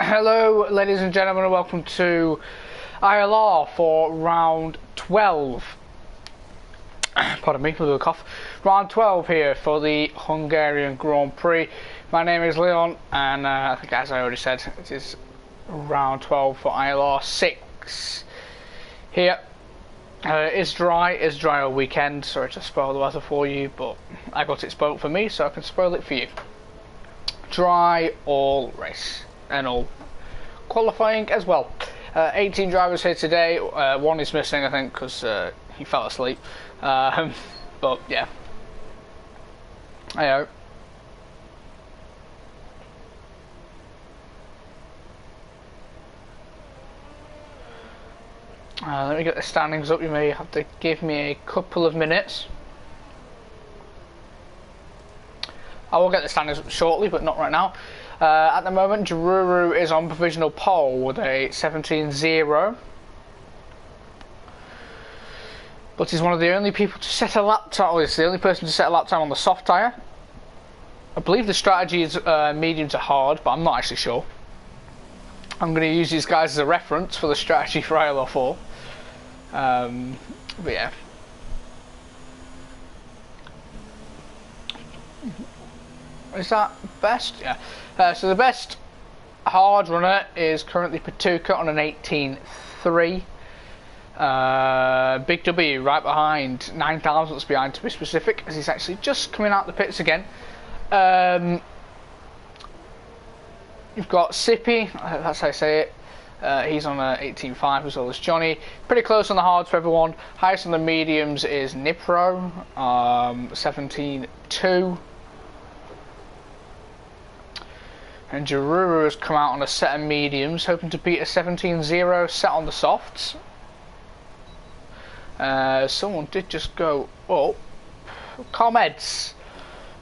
Hello ladies and gentlemen, and welcome to ILR for round 12. Pardon me, a little cough. Round 12 here for the Hungarian Grand Prix. My name is Leon, and I think, as I already said, it is round 12 for ILR6 here. It's dry all weekend. Sorry to spoil the weather for you, but I got it spoiled for me, so I can spoil it for you. Dry all race and all qualifying as well. 18 drivers here today. One is missing, I think, because he fell asleep. But yeah, hey. Let me get the standings up. You may have to give me a couple of minutes. I will get the standings up shortly, but not right now. At the moment, Jururu is on provisional pole with a 17.0. But he's one of the only people to set a lap time. He's the only person to set a lap time on the soft tyre. I believe the strategy is medium to hard, but I'm not actually sure. I'm going to use these guys as a reference for the strategy for ILR4. But yeah. Is that best? Yeah. So the best hard runner is currently Patuka on an 18.3. Big W right behind, 9 thousandths behind to be specific, as he's actually just coming out the pits again. You've got Sippy, that's how I say it. He's on an 18.5 as well as Johnny. Pretty close on the hards for everyone. Highest on the mediums is Nipro, 17.2. And Jururu has come out on a set of mediums, hoping to beat a 17.0 set on the softs. Someone did just go up. Comeds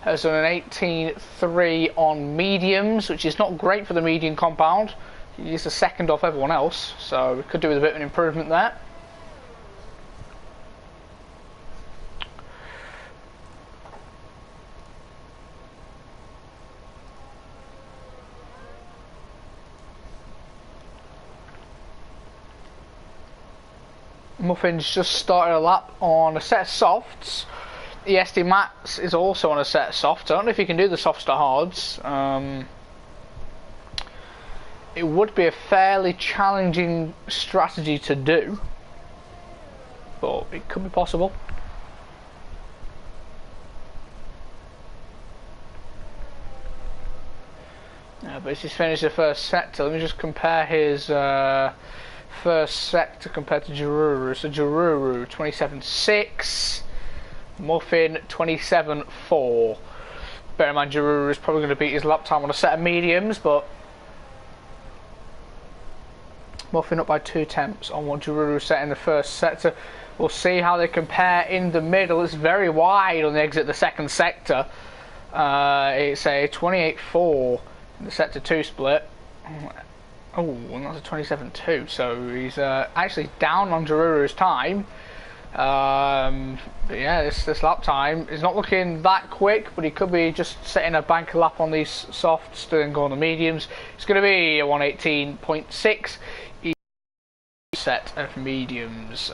has done an 18.3 on mediums, which is not great for the medium compound. He's the second off everyone else, so we could do with a bit of an improvement there. Muffin's just started a lap on a set of softs. ESD Max is also on a set of softs. I don't know if you can do the softs to hards. It would be a fairly challenging strategy to do, but it could be possible. But he's finished the first sector. Let me just compare his first sector compared to Jururu. So Jururu 27.6, Muffin 27.4. Bear in mind, Jururu is probably going to beat his lap time on a set of mediums, but Muffin up by 2 tenths on what Jururu set in the first sector. We'll see how they compare in the middle. It's very wide on the exit of the second sector. It's a 28.4 in the sector 2 split. Oh, and that's a 27.2, so he's actually down on Jururu's time. But yeah, this lap time is not looking that quick, but he could be just setting a bank lap on these softs to then go on the mediums. It's going to be a 118.6 set of mediums.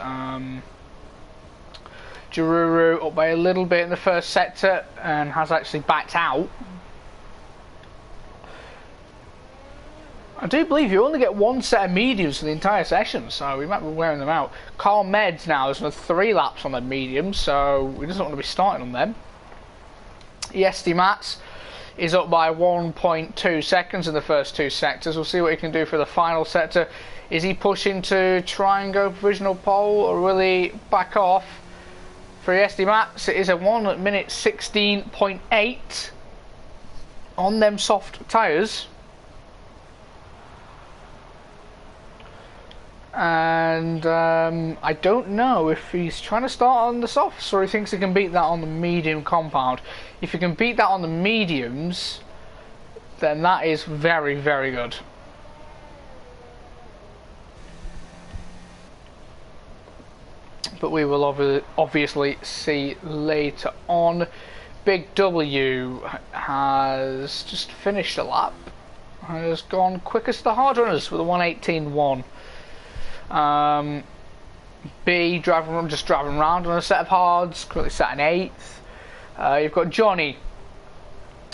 Jururu up by a little bit in the first sector and has actually backed out. I do believe you only get one set of mediums for the entire session, so we might be wearing them out. Carl Meds now has done 3 laps on the mediums, so he doesn't want to be starting on them. ESD Mats is up by 1.2 seconds in the first 2 sectors. We'll see what he can do for the final sector. Is he pushing to try and go provisional pole, or will he back off? For ESD Mats, it is a 1 minute 16.8 on them soft tyres. And I don't know if he's trying to start on the softs or he thinks he can beat that on the medium compound. If he can beat that on the mediums, then that is very, very good. But we will obviously see later on. Big W has just finished a lap. has gone quickest of the hard runners with a 1:18.1. B just driving around on a set of hards, currently sat in 8th. You've got Johnny,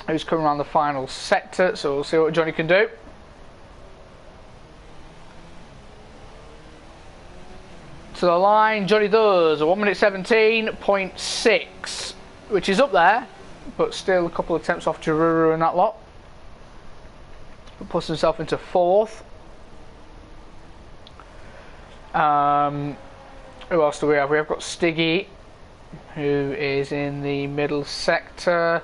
who's coming around the final sector, so we'll see what Johnny can do. To the line, Johnny does a 1:17.6, which is up there, but still a couple of attempts off Jaruru and that lot. But puts himself into 4th. Who else do we have? We have got Stiggy, who is in the middle sector.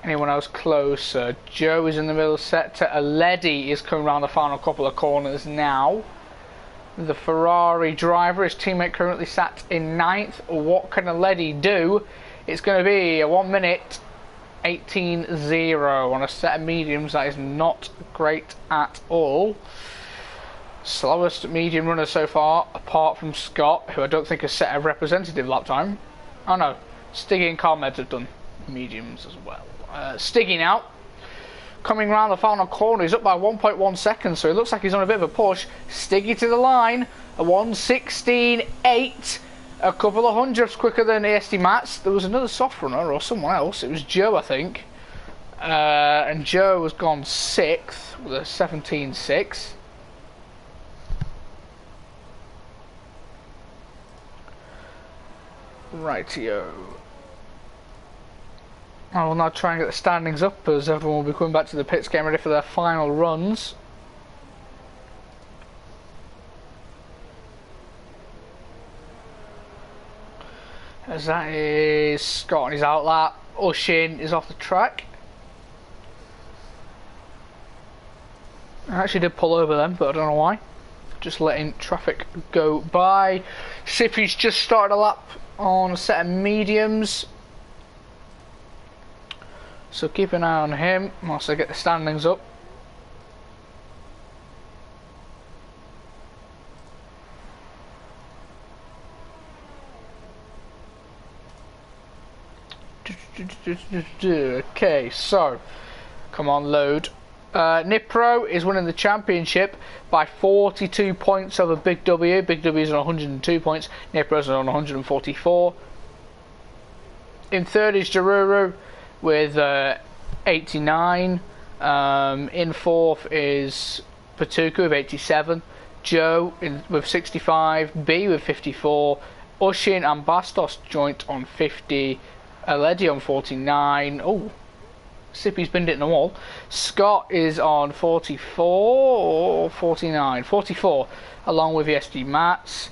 Anyone else closer? Joe is in the middle sector. Aledi is coming around the final couple of corners now. The Ferrari driver, his teammate currently sat in 9th. What can Aledi do? It's going to be a 1:18.0 on a set of mediums. That is not great at all. Slowest medium runner so far, apart from Scott, who I don't think has set a representative lap time. Oh no, Stiggy and Carmeds have done mediums as well. Stiggy now, coming around the final corner, he's up by 1.1 seconds, so it looks like he's on a bit of a push. Stiggy to the line, a 1:16.8, a couple of hundredths quicker than ASD Mats. There was another soft runner or someone else, it was Joe I think, and Joe has gone 6th with a 17.6. Rightio. I will now try and get the standings up as everyone will be coming back to the pits getting ready for their final runs. As that is Scott on his outlap. Ushin is off the track. I actually did pull over them, but I don't know why. Just letting traffic go by. Sippy's just started a lap on a set of mediums. So keep an eye on him whilst I get the standings up. Okay, so come on, load. Nipro is winning the championship by 42 points over Big W. Big W is on 102 points. Nipro's on 144. In 3rd is Jaruru with 89. In 4th is Patuka with 87. Joe with 65. B with 54. Ushin and Bastos joint on 50. Aledi on 49. Oh, Sippy's binned it in the wall. Scott is on 44 or 49? 44, along with SD Mats.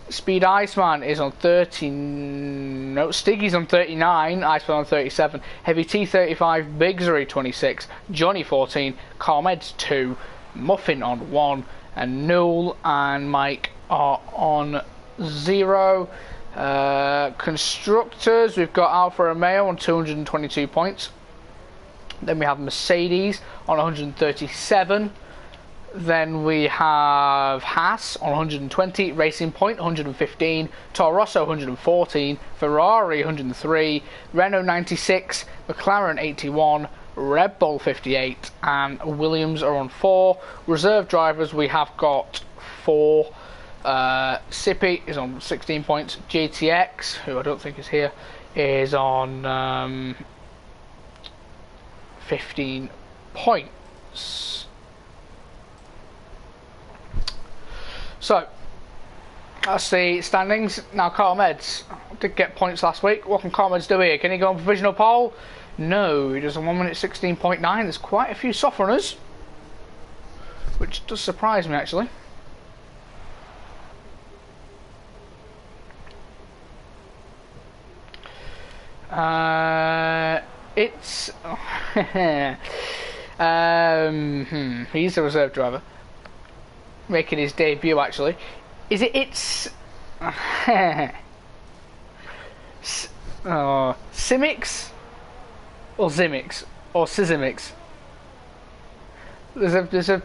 Speed Iceman is on 30. No, Stiggy's on 39. Iceman on 37. Heavy T 35. Bigsery 26. Johnny 14. Carmeds 2. Muffin on 1. And Null and Mike are on 0. Constructors, we've got Alfa Romeo on 222 points. Then we have Mercedes on 137. Then we have Haas on 120. Racing Point 115. Toro Rosso 114. Ferrari 103. Renault 96. McLaren 81. Red Bull 58. And Williams are on 4. Reserve drivers, we have got 4. Sippy is on 16 points. GTX, who I don't think is here, is on 15 points. So that's the standings. Now Carmeds did get points last week. What can Carmeds do here? Can he go on provisional pole? No, he does a 1:16.9. There's quite a few soft runners, which does surprise me actually. It's he's the reserve driver making his debut actually. Is it Simics or Zimix or Sizimix? There's a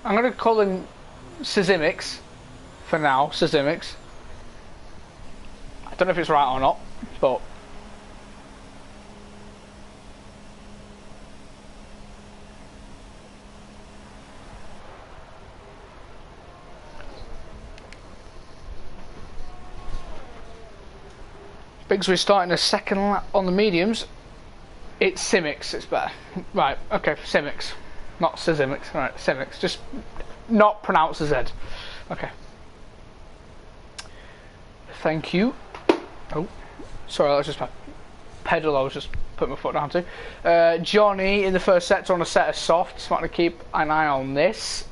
I'm gonna call him Sizimix for now. Sizimix. I don't know if it's right or not, but Because we're starting a second lap on the mediums. It's Simics, it's better. Right, okay, Simics. Not Simics, right, Simics. Just not pronounce the Z. Okay. Thank you. Oh, sorry, that was just my pedal I was just putting my foot down to. Johnny in the first sector on a set of softs. Want to keep an eye on this.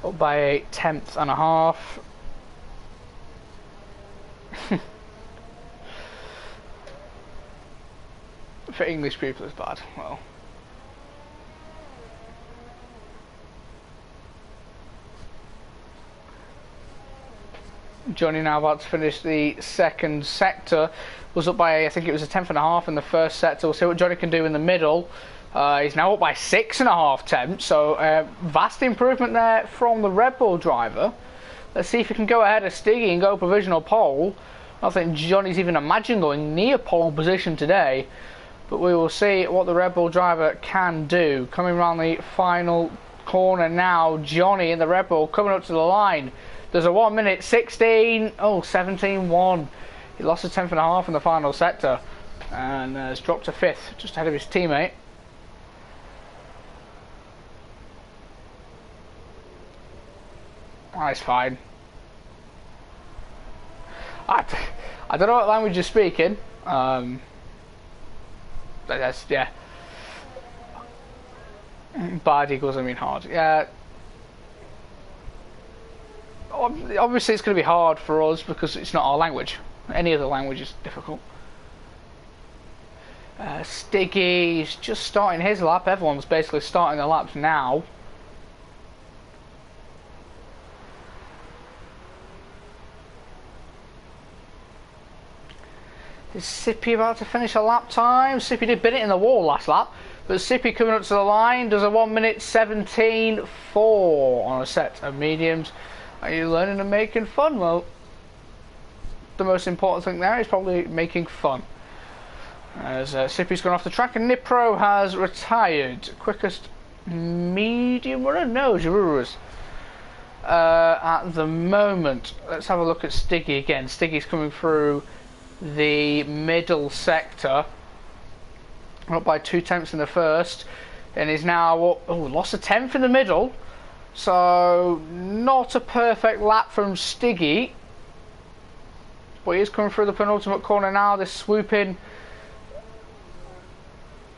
Up by a tenth and a half. For English people it's bad. Well, Johnny now about to finish the second sector. Was up by, I think it was a tenth and a half in the first sector. We'll see what Johnny can do in the middle. He's now up by 6.5 tenths, so vast improvement there from the Red Bull driver. Let's see if he can go ahead of Stiggy and go provisional pole. I don't think Johnny's even imagined going near pole position today, but we will see what the Red Bull driver can do. Coming around the final corner now, Johnny in the Red Bull coming up to the line. There's a 1 minute 16, 17.1. He lost a tenth and a half in the final sector and has dropped to 5th, just ahead of his teammate. That's fine. I don't know what language you're speaking. That's, yeah. Bad equals, I mean hard. Yeah. Obviously it's going to be hard for us because it's not our language. Any other language is difficult. Stiggy's just starting his lap. Everyone's basically starting their laps now. Is Sippy about to finish a lap time? Sippy did bit it in the wall last lap, but Sippy coming up to the line does a 1 minute 17.4 on a set of mediums. Are you learning and making fun? Well, the most important thing there is probably making fun. As Sippy's gone off the track and Nipro has retired. Quickest medium runner? No, Girou's. At the moment, let's have a look at Stiggy again. Stiggy's coming through the middle sector, up by 2 tenths in the first, and is now up, lost a tenth in the middle, so not a perfect lap from Stiggy, but he is coming through the penultimate corner now. This swooping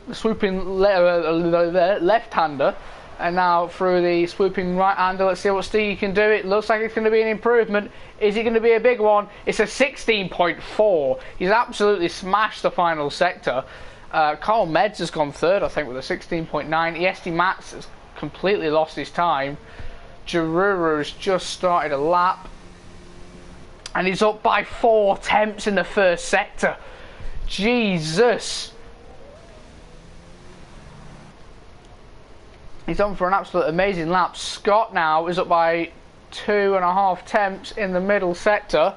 left-hander, and now through the swooping right-hander. Let's see what Stiggy can do. It looks like it's going to be an improvement. Is it going to be a big one? It's a 16.4. He's absolutely smashed the final sector. Carl Meds has gone third, I think, with a 16.9. ESD Mats has completely lost his time. Girou's just started a lap, and he's up by 4 tenths in the first sector. Jesus. He's on for an absolute amazing lap. Scott now is up by 2.5 tenths in the middle sector.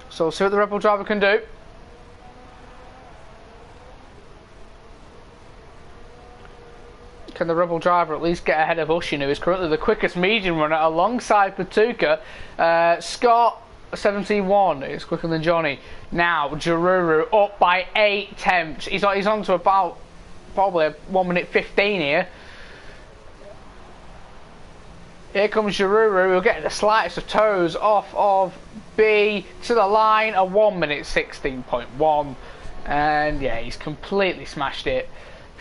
So we'll see what the Red Bull driver can do. Can the Red Bull driver at least get ahead of Ushin, who is currently the quickest medium runner alongside Patuka? Scott 17.1 is quicker than Johnny. Now Giroux up by 8 tenths. He's on to about probably 1 minute 15 here. Here comes Giroux. He'll get the slightest of toes off of B to the line. A 1 minute 16.1, and yeah, he's completely smashed it.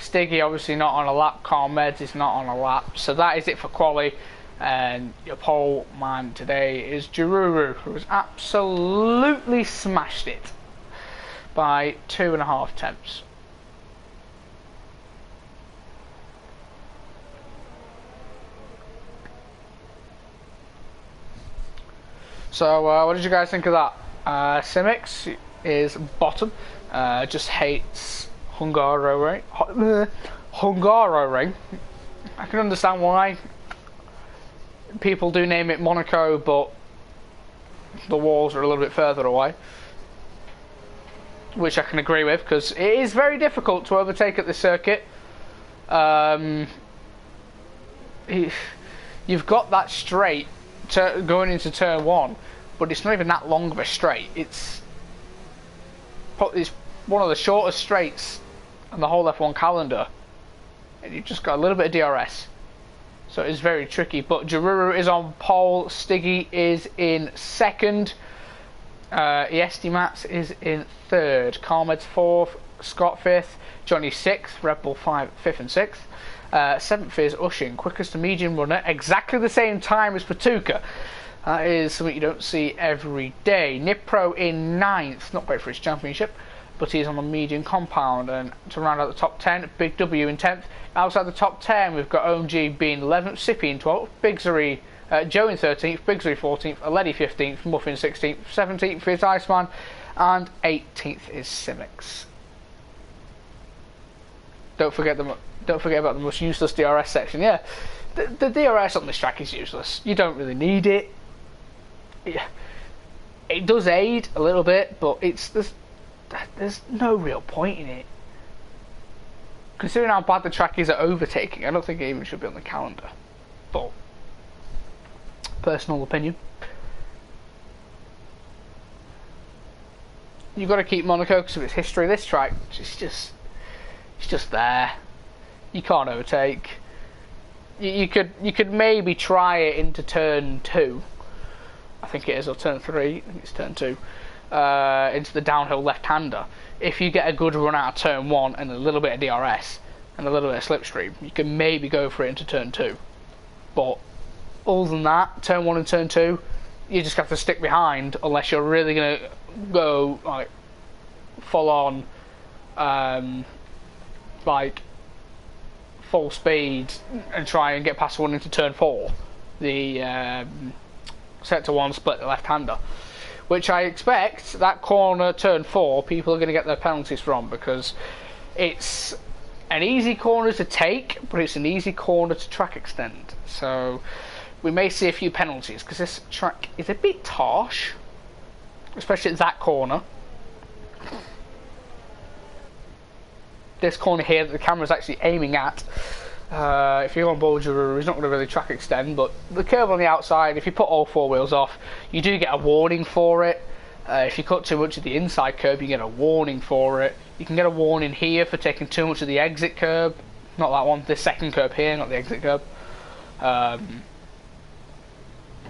Stiggy obviously not on a lap. Carl Meds is not on a lap. So that is it for quali. And your pole man today is Giroux, who has absolutely smashed it by 2.5 tenths. So what did you guys think of that? Simics is bottom. Just hates Hungarian. Hungarian. I can understand why people do name it Monaco, but the walls are a little bit further away, which I can agree with, because it is very difficult to overtake at this circuit. you've got that straight going into turn 1, but it's not even that long of a straight. It's one of the shortest straights on the whole F1 calendar, and you've just got a little bit of DRS, so it's very tricky. But Giroux is on pole, Stiggy is in second, Estimax is in third, Carmed's fourth, Scott fifth, Johnny sixth, Red Bull 5th and 6th, seventh is Ushin, quickest to medium runner, exactly the same time as Patuka. That is something you don't see every day. Nipro in 9th, not great for his championship, but he's on the medium compound. And to round out the top 10, Big W in 10th. Outside the top 10, we've got OMG being 11th, Sippy in 12th, Bigzery, Joe in 13th, Bigzery 14th, Aledi 15th, Muffin 16th, 17th is Iceman, and 18th is Simics. Don't forget about the most useless DRS section. Yeah, the DRS on this track is useless. You don't really need it. It does aid a little bit, but there's no real point in it. Considering how bad the track is at overtaking, I don't think it even should be on the calendar. But personal opinion. You've got to keep Monaco because of its history. This track, it's just there. You can't overtake. You could maybe try it into turn 2. I think it is, or turn 3. I think it's turn 2. Into the downhill left-hander. If you get a good run out of turn 1 and a little bit of DRS and a little bit of slipstream, you can maybe go for it into turn 2. But other than that, turn 1 and turn 2, you just have to stick behind unless you're really going to go like full on, like full speed and try and get past 1 into turn 4. The sector 1 split the left-hander, which I expect that corner turn 4 people are going to get their penalties from, because it's an easy corner to take, but it's an easy corner to track extend. So we may see a few penalties because this track is a bit harsh, especially at that corner. This corner here that the camera's actually aiming at. If you're on board, he's not going to really track extend, but the curve on the outside, if you put all 4 wheels off, you do get a warning for it. If you cut too much of the inside curb, you get a warning for it. You can get a warning here for taking too much of the exit curb. Not that one, this second curb here, not the exit curb.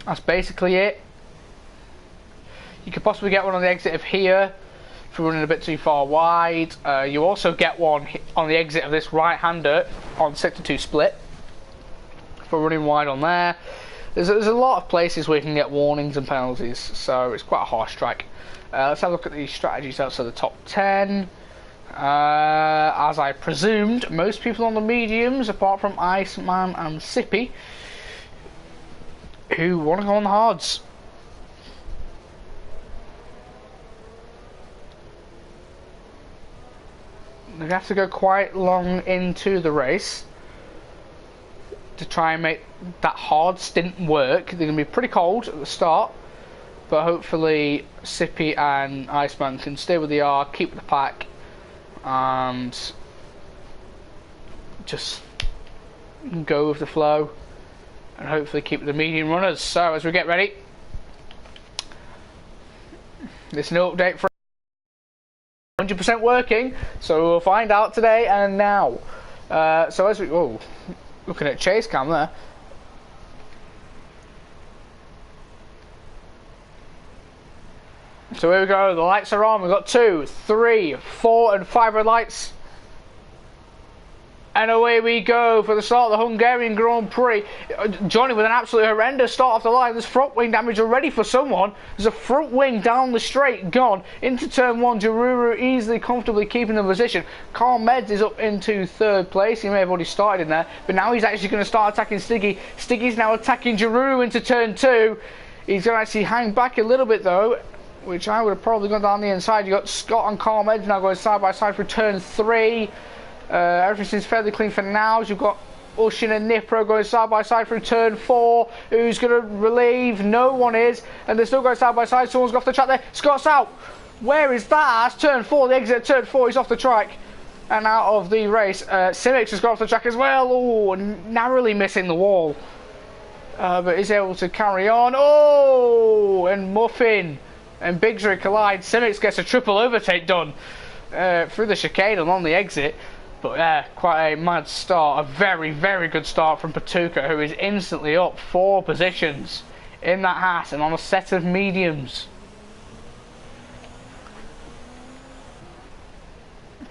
That's basically it. You could possibly get one on the exit of here for running a bit too far wide. You also get one on the exit of this right-hander on sector 2 split for running wide on there. There's a lot of places where you can get warnings and penalties, so it's quite a harsh track. Let's have a look at the strategies outside the top 10. As I presumed, most people on the mediums, apart from Iceman and Sippy, who want to go on the hards. They have to go quite long into the race to try and make that hard stint work. They're going to be pretty cold at the start, but hopefully Sippy and Iceman can stay with the R, keep the pack, and just go with the flow, and hopefully keep the medium runners. So as we get ready, this new update for 100% working, so we'll find out today and now. So as we looking at chase cam there. So here we go, the lights are on. We've got 2, 3, 4 and 5 red lights. And away we go for the start of the Hungarian Grand Prix. Johnny with an absolutely horrendous start off the line. There's front wing damage already for someone. There's a front wing down the straight gone. Into turn 1, Giroux easily, comfortably keeping the position. Carl Meds is up into 3rd place. He may have already started in there, but now he's actually going to start attacking Stiggy. Stiggy's now attacking Giroux into turn 2. He's going to actually hang back a little bit though, which I would have probably gone down the inside. You've got Scott and Carl Meds now going side by side for turn 3. Everything's fairly clean for now. You've got Ushin and Nipro going side by side through turn 4. Who's going to relieve? No one is. And they're still going side by side. Someone's got off the track there. Scott's out. Where is that? That's turn 4. The exit at turn 4. He's off the track and out of the race. Simics has got off the track as well. Oh, narrowly missing the wall. but is able to carry on. Oh, and Muffin and Bigsbury collide. Simics gets a triple overtake done through the chicane and on the exit. But quite a mad start. A very, very good start from Patuka, who is instantly up 4 positions in that Haas and on a set of mediums.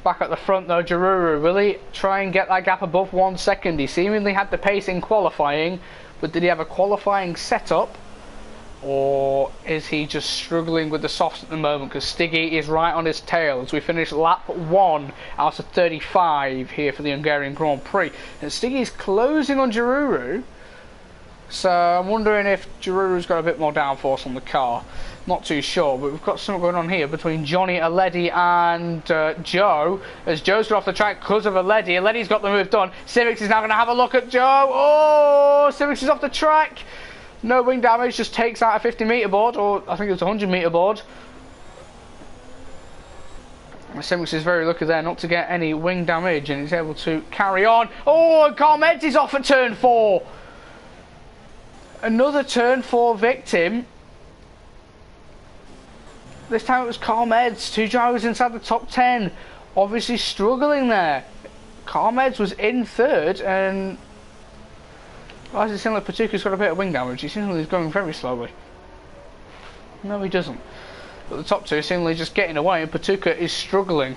Back at the front though, Jaruru, will he try and get that gap above 1 second? He seemingly had the pace in qualifying, but did he have a qualifying setup? Or is he just struggling with the softs at the moment? Because Stiggy is right on his tail as we finish lap 1 out of 35 here for the Hungarian Grand Prix. And Stiggy's closing on Jaruru. So I'm wondering if Jaruru's got a bit more downforce on the car. Not too sure, but we've got something going on here between Johnny, Aledi and Joe. As Joe's got off the track because of Aledi. Aledi's got the move done. Civics is now going to have a look at Joe. Oh, Civics is off the track. No wing damage, just takes out a 50-metre board, or I think it was a 100-metre board. Civics is very lucky there not to get any wing damage, and he's able to carry on. Oh, and Carl Meds is off at turn 4. Another turn 4 victim. This time it was Carl Meds, 2 drivers inside the top 10. Obviously struggling there. Carl Meds was in 3rd, and why does it seem like Patuka's got a bit of wing damage? He seems like he's going very slowly. No, he doesn't. But the top 2 seemingly just getting away, and Patuka is struggling.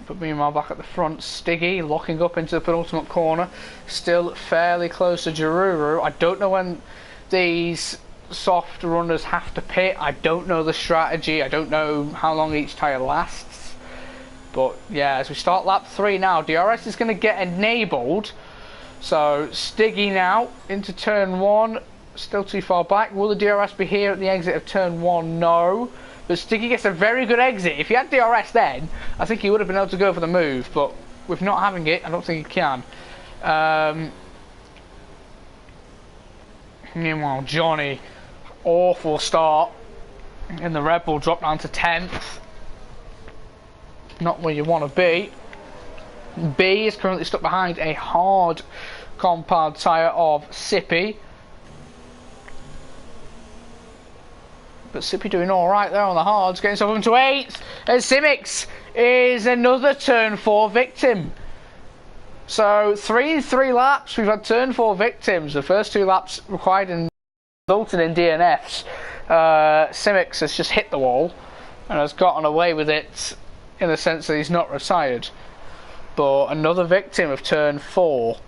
But meanwhile, back at the front, Stiggy locking up into the penultimate corner, still fairly close to Jaruru. I don't know when these soft runners have to pit. I don't know the strategy. I don't know how long each tyre lasts. But yeah, as we start lap 3 now, DRS is going to get enabled. So Stiggy now into turn 1, still too far back. Will the DRS be here at the exit of turn 1? No. But Stiggy gets a very good exit. If he had DRS then, I think he would have been able to go for the move. But with not having it, I don't think he can. Meanwhile, Johnny, awful start in the Red Bull, dropped down to 10th. Not where you want to be. B is currently stuck behind a hard compound tyre of Sippy. But Sippy doing alright there on the hards, getting himself into 8th. And Simics is another turn 4 victim. So 3 laps, we've had turn 4 victims. The first 2 laps required and resulted in DNFs. Simics has just hit the wall and has gotten away with it in the sense that he's not retired. But another victim of turn 4.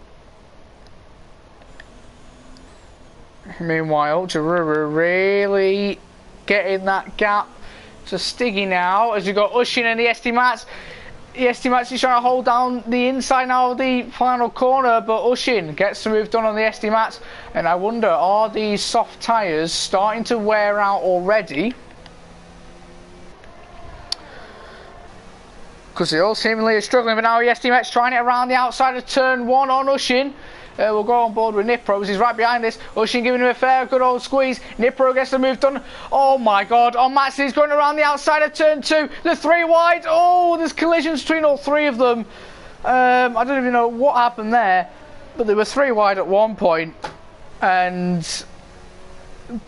Meanwhile, Jaruru really getting that gap to Stiggy now as you've got Ushin and the SD Mats. The SD Mats is trying to hold down the inside now of the final corner, but Ushin gets the move done on the SD Mats. And I wonder, are these soft tyres starting to wear out already? Because they all seemingly are struggling, but now Estimate's trying it around the outside of turn 1 on Ushin. We'll go on board with Nipro as he's right behind this. Ushin giving him a fair good old squeeze. Nipro gets the move done. Oh my god, on Matson, he's going around the outside of turn 2. The 3 wide. Oh, there's collisions between all 3 of them. I don't even know what happened there, but there were 3 wide at one point, and there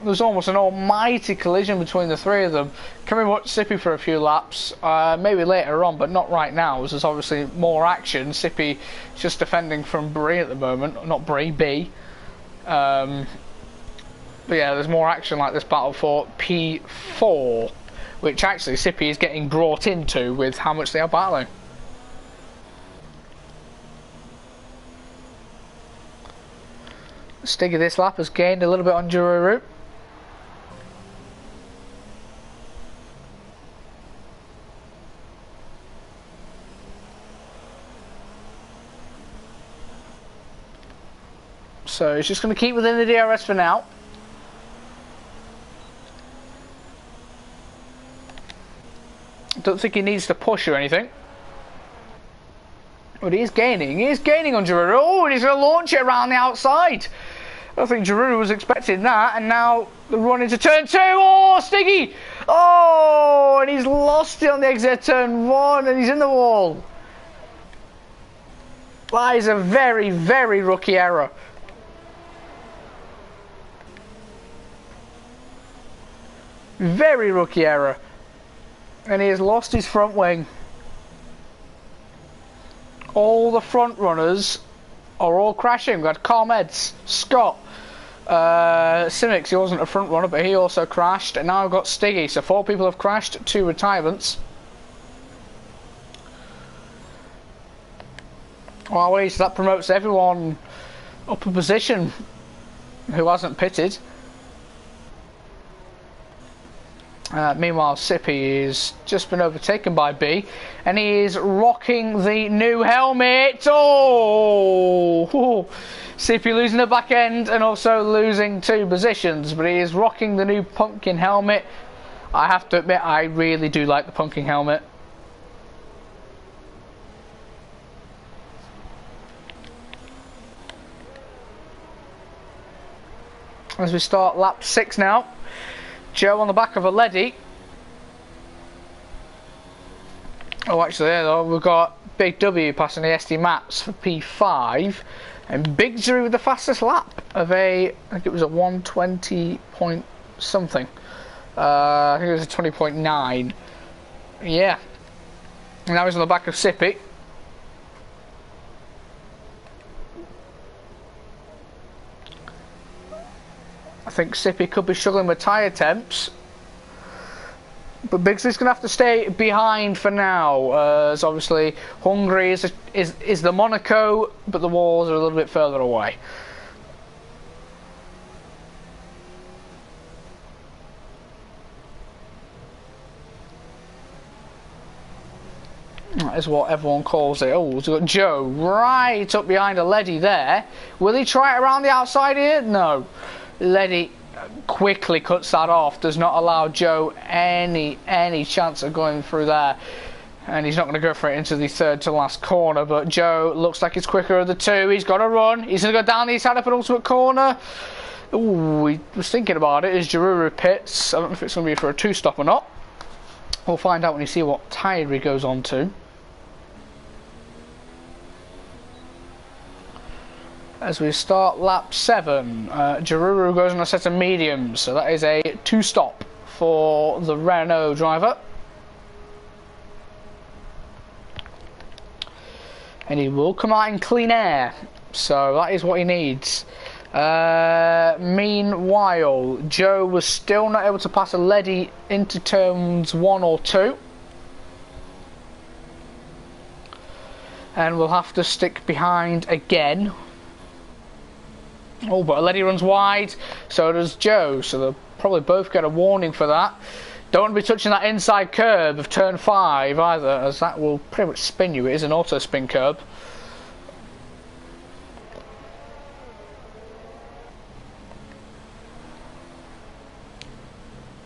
was almost an almighty collision between the 3 of them. Can we watch Sippy for a few laps? Maybe later on, but not right now, as there's obviously more action. Sippy just defending from Prix at the moment, not Prix, B. But yeah, there's more action like this battle for P4, which actually Sippy is getting brought into with how much they are battling. Stiggy this lap has gained a little bit on Jaruru. So he's just going to keep within the DRS for now. Don't think he needs to push or anything. But he is gaining. He is gaining on Jaruru. Oh, and he's going to launch it around the outside. I don't think Jaruru was expecting that. And now the run into turn 2. Oh, Stiggy! Oh, and he's lost it on the exit of turn 1. And he's in the wall. That is a very, very rookie error. Very rookie error. And he has lost his front wing. All the front runners are all crashing. We've got Carmeds, Scott, Simics, he wasn't a front runner, but he also crashed. And now I've got Stiggy. So 4 people have crashed, 2 retirements. Well, at least that promotes everyone up a position who hasn't pitted. Meanwhile, Sippy is just been overtaken by B, and he is rocking the new helmet. Oh! Sippy losing the back end and also losing 2 positions, but he is rocking the new pumpkin helmet. I have to admit, I really do like the pumpkin helmet. As we start lap 6 now. Joe on the back of a Leddy. Oh, actually, there though, we've got Big W passing the SD Maps for P5, and Big Zuri with the fastest lap of I think it was a 120 point something. I think it was a 20.9. Yeah. And now he's on the back of Sippy. I think Sippy could be struggling with tyre temps, but Bigsley's going to have to stay behind for now, as obviously Hungary is the Monaco, but the walls are a little bit further away. That is what everyone calls it. Oh, we've got Joe right up behind a Leddy there. Will he try it around the outside here? No. Leddy quickly cuts that off, does not allow Joe any chance of going through there, and he's not going to go for it into the 3rd to last corner. But Joe looks like he's quicker of the 2. He's got to run, he's going to go down the side of an ultimate corner. Ooh, he was thinking about it as Jaruru pits. I don't know if it's going to be for a 2-stop or not. We'll find out when you see what tyre he goes on to. As we start lap 7, Jaruru goes on a set of mediums, so that is a 2-stop for the Renault driver. And he will come out in clean air, so that is what he needs. Meanwhile, Joe was still not able to pass a Leddy into turns 1 or 2. And we'll have to stick behind again. Oh, but Leddy runs wide, so does Joe, so they'll probably both get a warning for that. Don't want to be touching that inside curb of turn 5 either, as that will pretty much spin you. It is an auto spin curb.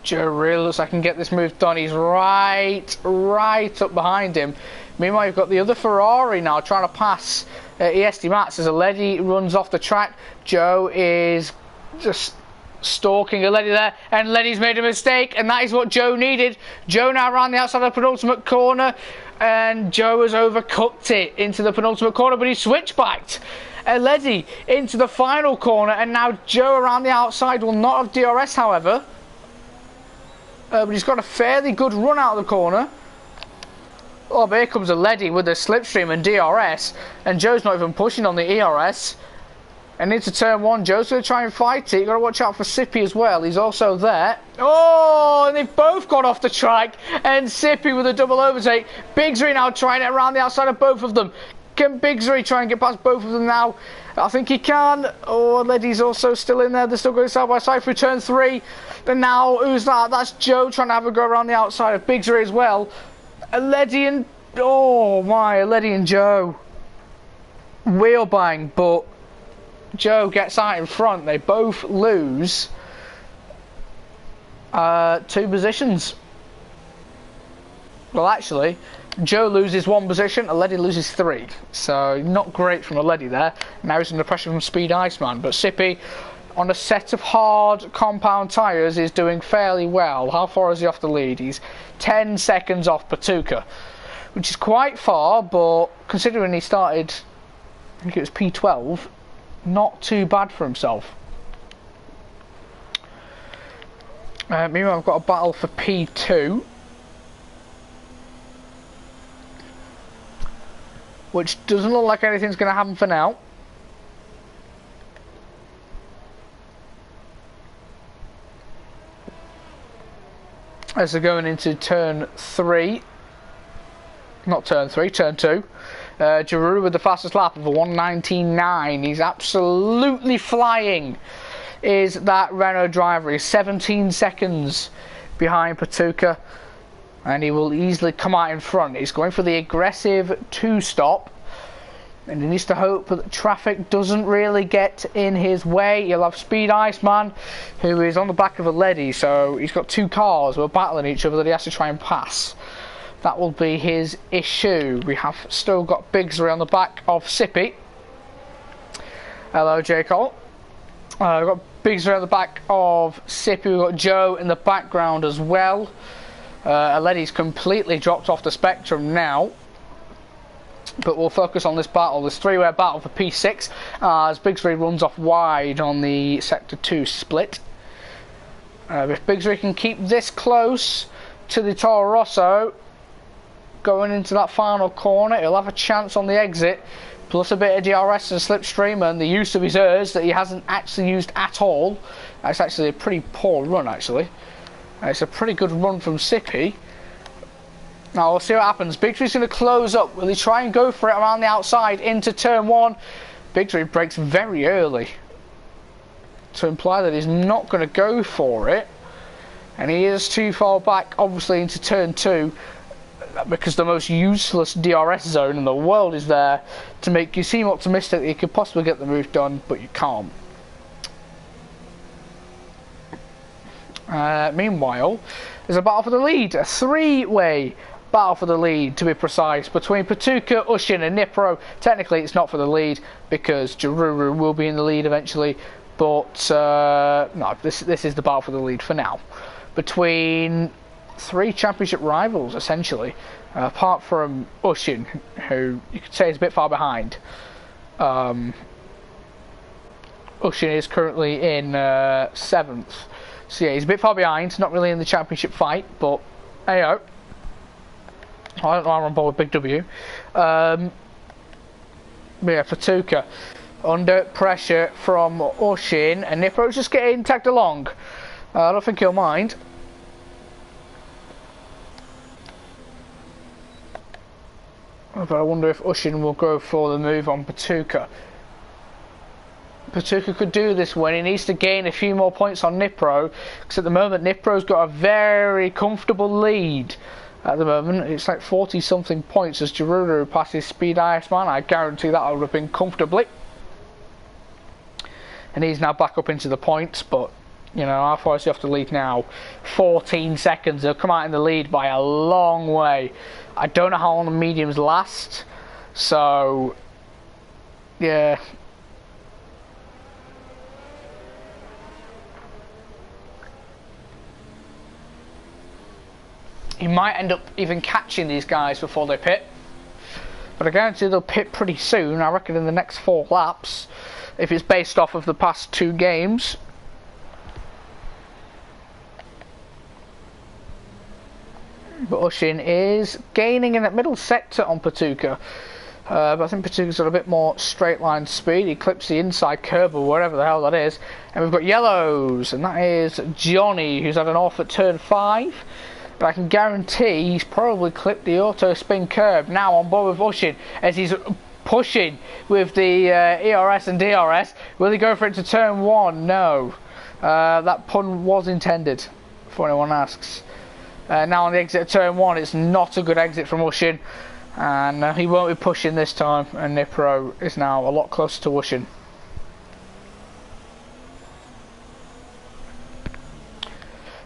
Joe really looks like he can get this move done. He's right up behind him. Meanwhile, you've got the other Ferrari now trying to pass ESD Mats as a Leddy runs off the track. Joe is just stalking a Leddy there, and Leddy's made a mistake, and that is what Joe needed. Joe now around the outside of the penultimate corner, and Joe has overcooked it into the penultimate corner, but he switchbacked a Leddy into the final corner, and now Joe around the outside will not have DRS, however. But he's got a fairly good run out of the corner. Oh, but here comes a Leddy with a slipstream and DRS, and Joe's not even pushing on the ERS. And into turn 1, Joe's going to try and fight it. You've got to watch out for Sippy as well. He's also there. Oh, and they've both got off the track, and Sippy with a double overtake. Bigsley now trying it around the outside of both of them. Can Bigsley try and get past both of them now? I think he can. Oh, Leddy's also still in there. They're still going side by side through turn 3. And now, who's that? That's Joe trying to have a go around the outside of Bigsley as well. A Leddy and... oh my, a Leddy and Joe. Wheel bang, but Joe gets out in front. They both lose 2 positions. Well, actually, Joe loses 1 position, a Leddy loses 3. So, not great from a Leddy there. Now he's under pressure from Speed Iceman. But Sippy, on a set of hard compound tyres, is doing fairly well. How far is he off the lead? He's 10 seconds off Patuka, which is quite far, but considering he started I think it was P12. Not too bad for himself. Meanwhile, I've got a battle for P2, which doesn't look like anything's going to happen for now. As they're going into turn 3. Not turn 3, turn 2. Giroux with the fastest lap of a 1:19.9. He's absolutely flying. Is that Renault driver? He's 17 seconds behind Patuka, and he will easily come out in front. He's going for the aggressive 2-stop, and he needs to hope that traffic doesn't really get in his way. You'll have Speed Iceman, who is on the back of a Leddy, so he's got 2 cars who are battling each other that he has to try and pass. That will be his issue. We have still got Bigsley on the back of Sippy. Hello, J. Cole. We've got Bigsley on the back of Sippy. We've got Joe in the background as well. Aletti's completely dropped off the spectrum now. But we'll focus on this battle, this 3-way battle for P6, as Bigsley runs off wide on the Sector 2 split. If Bigsley can keep this close to the Toro Rosso, going into that final corner, he'll have a chance on the exit, plus a bit of DRS and slipstream and the use of his ERS that he hasn't actually used at all. That's actually a pretty poor run, actually. It's a pretty good run from Sippy. Now we'll see what happens. Bigsley's going to close up. Will he try and go for it around the outside into turn 1? Bigsley breaks very early to imply that he's not going to go for it, and he is too far back, obviously, into turn 2. Because the most useless DRS zone in the world is there to make you seem optimistic that you could possibly get the move done, but you can't. Meanwhile, there's a battle for the lead, a 3-way battle for the lead, to be precise, between Patuka, Ushin and Nipro. Technically it's not for the lead because Giroux will be in the lead eventually, but no, this is the battle for the lead for now, between 3 championship rivals essentially, apart from Ushin, who you could say is a bit far behind. Ushin is currently in 7th, so yeah, he's a bit far behind, not really in the championship fight, but hey ho, I don't know how I'm on board with Big W. But yeah, Patuka under pressure from Ushin, and Nipro's just getting tagged along. I don't think he'll mind. But I wonder if Ushin will go for the move on Patuka. Patuka could do this when he needs to gain a few more points on Nipro, because at the moment Nipro's got a very comfortable lead. At the moment it's like 40 something points as Giroux passes Speed Iceman. I guarantee that would have been comfortably. And he's now back up into the points, but you know, how far is he off the lead now? 14 seconds. He'll come out in the lead by a long way. I don't know how long the mediums last, so yeah. He might end up even catching these guys before they pit, but I guarantee they'll pit pretty soon. I reckon in the next 4 laps, if it's based off of the past 2 games. But Ushin is gaining in that middle sector on Patuka. But I think Patuka's got a bit more straight line speed. He clips the inside curb or whatever the hell that is. And we've got yellows, and that is Johnny, who's had an off at turn 5. But I can guarantee he's probably clipped the auto spin curb now on board with Ushin as he's pushing with the ERS and DRS. Will he go for it to turn 1? No. That pun was intended, if anyone asks. Now on the exit of turn 1, it's not a good exit from Ushin, and he won't be pushing this time, and Nipro is now a lot closer to Ushin.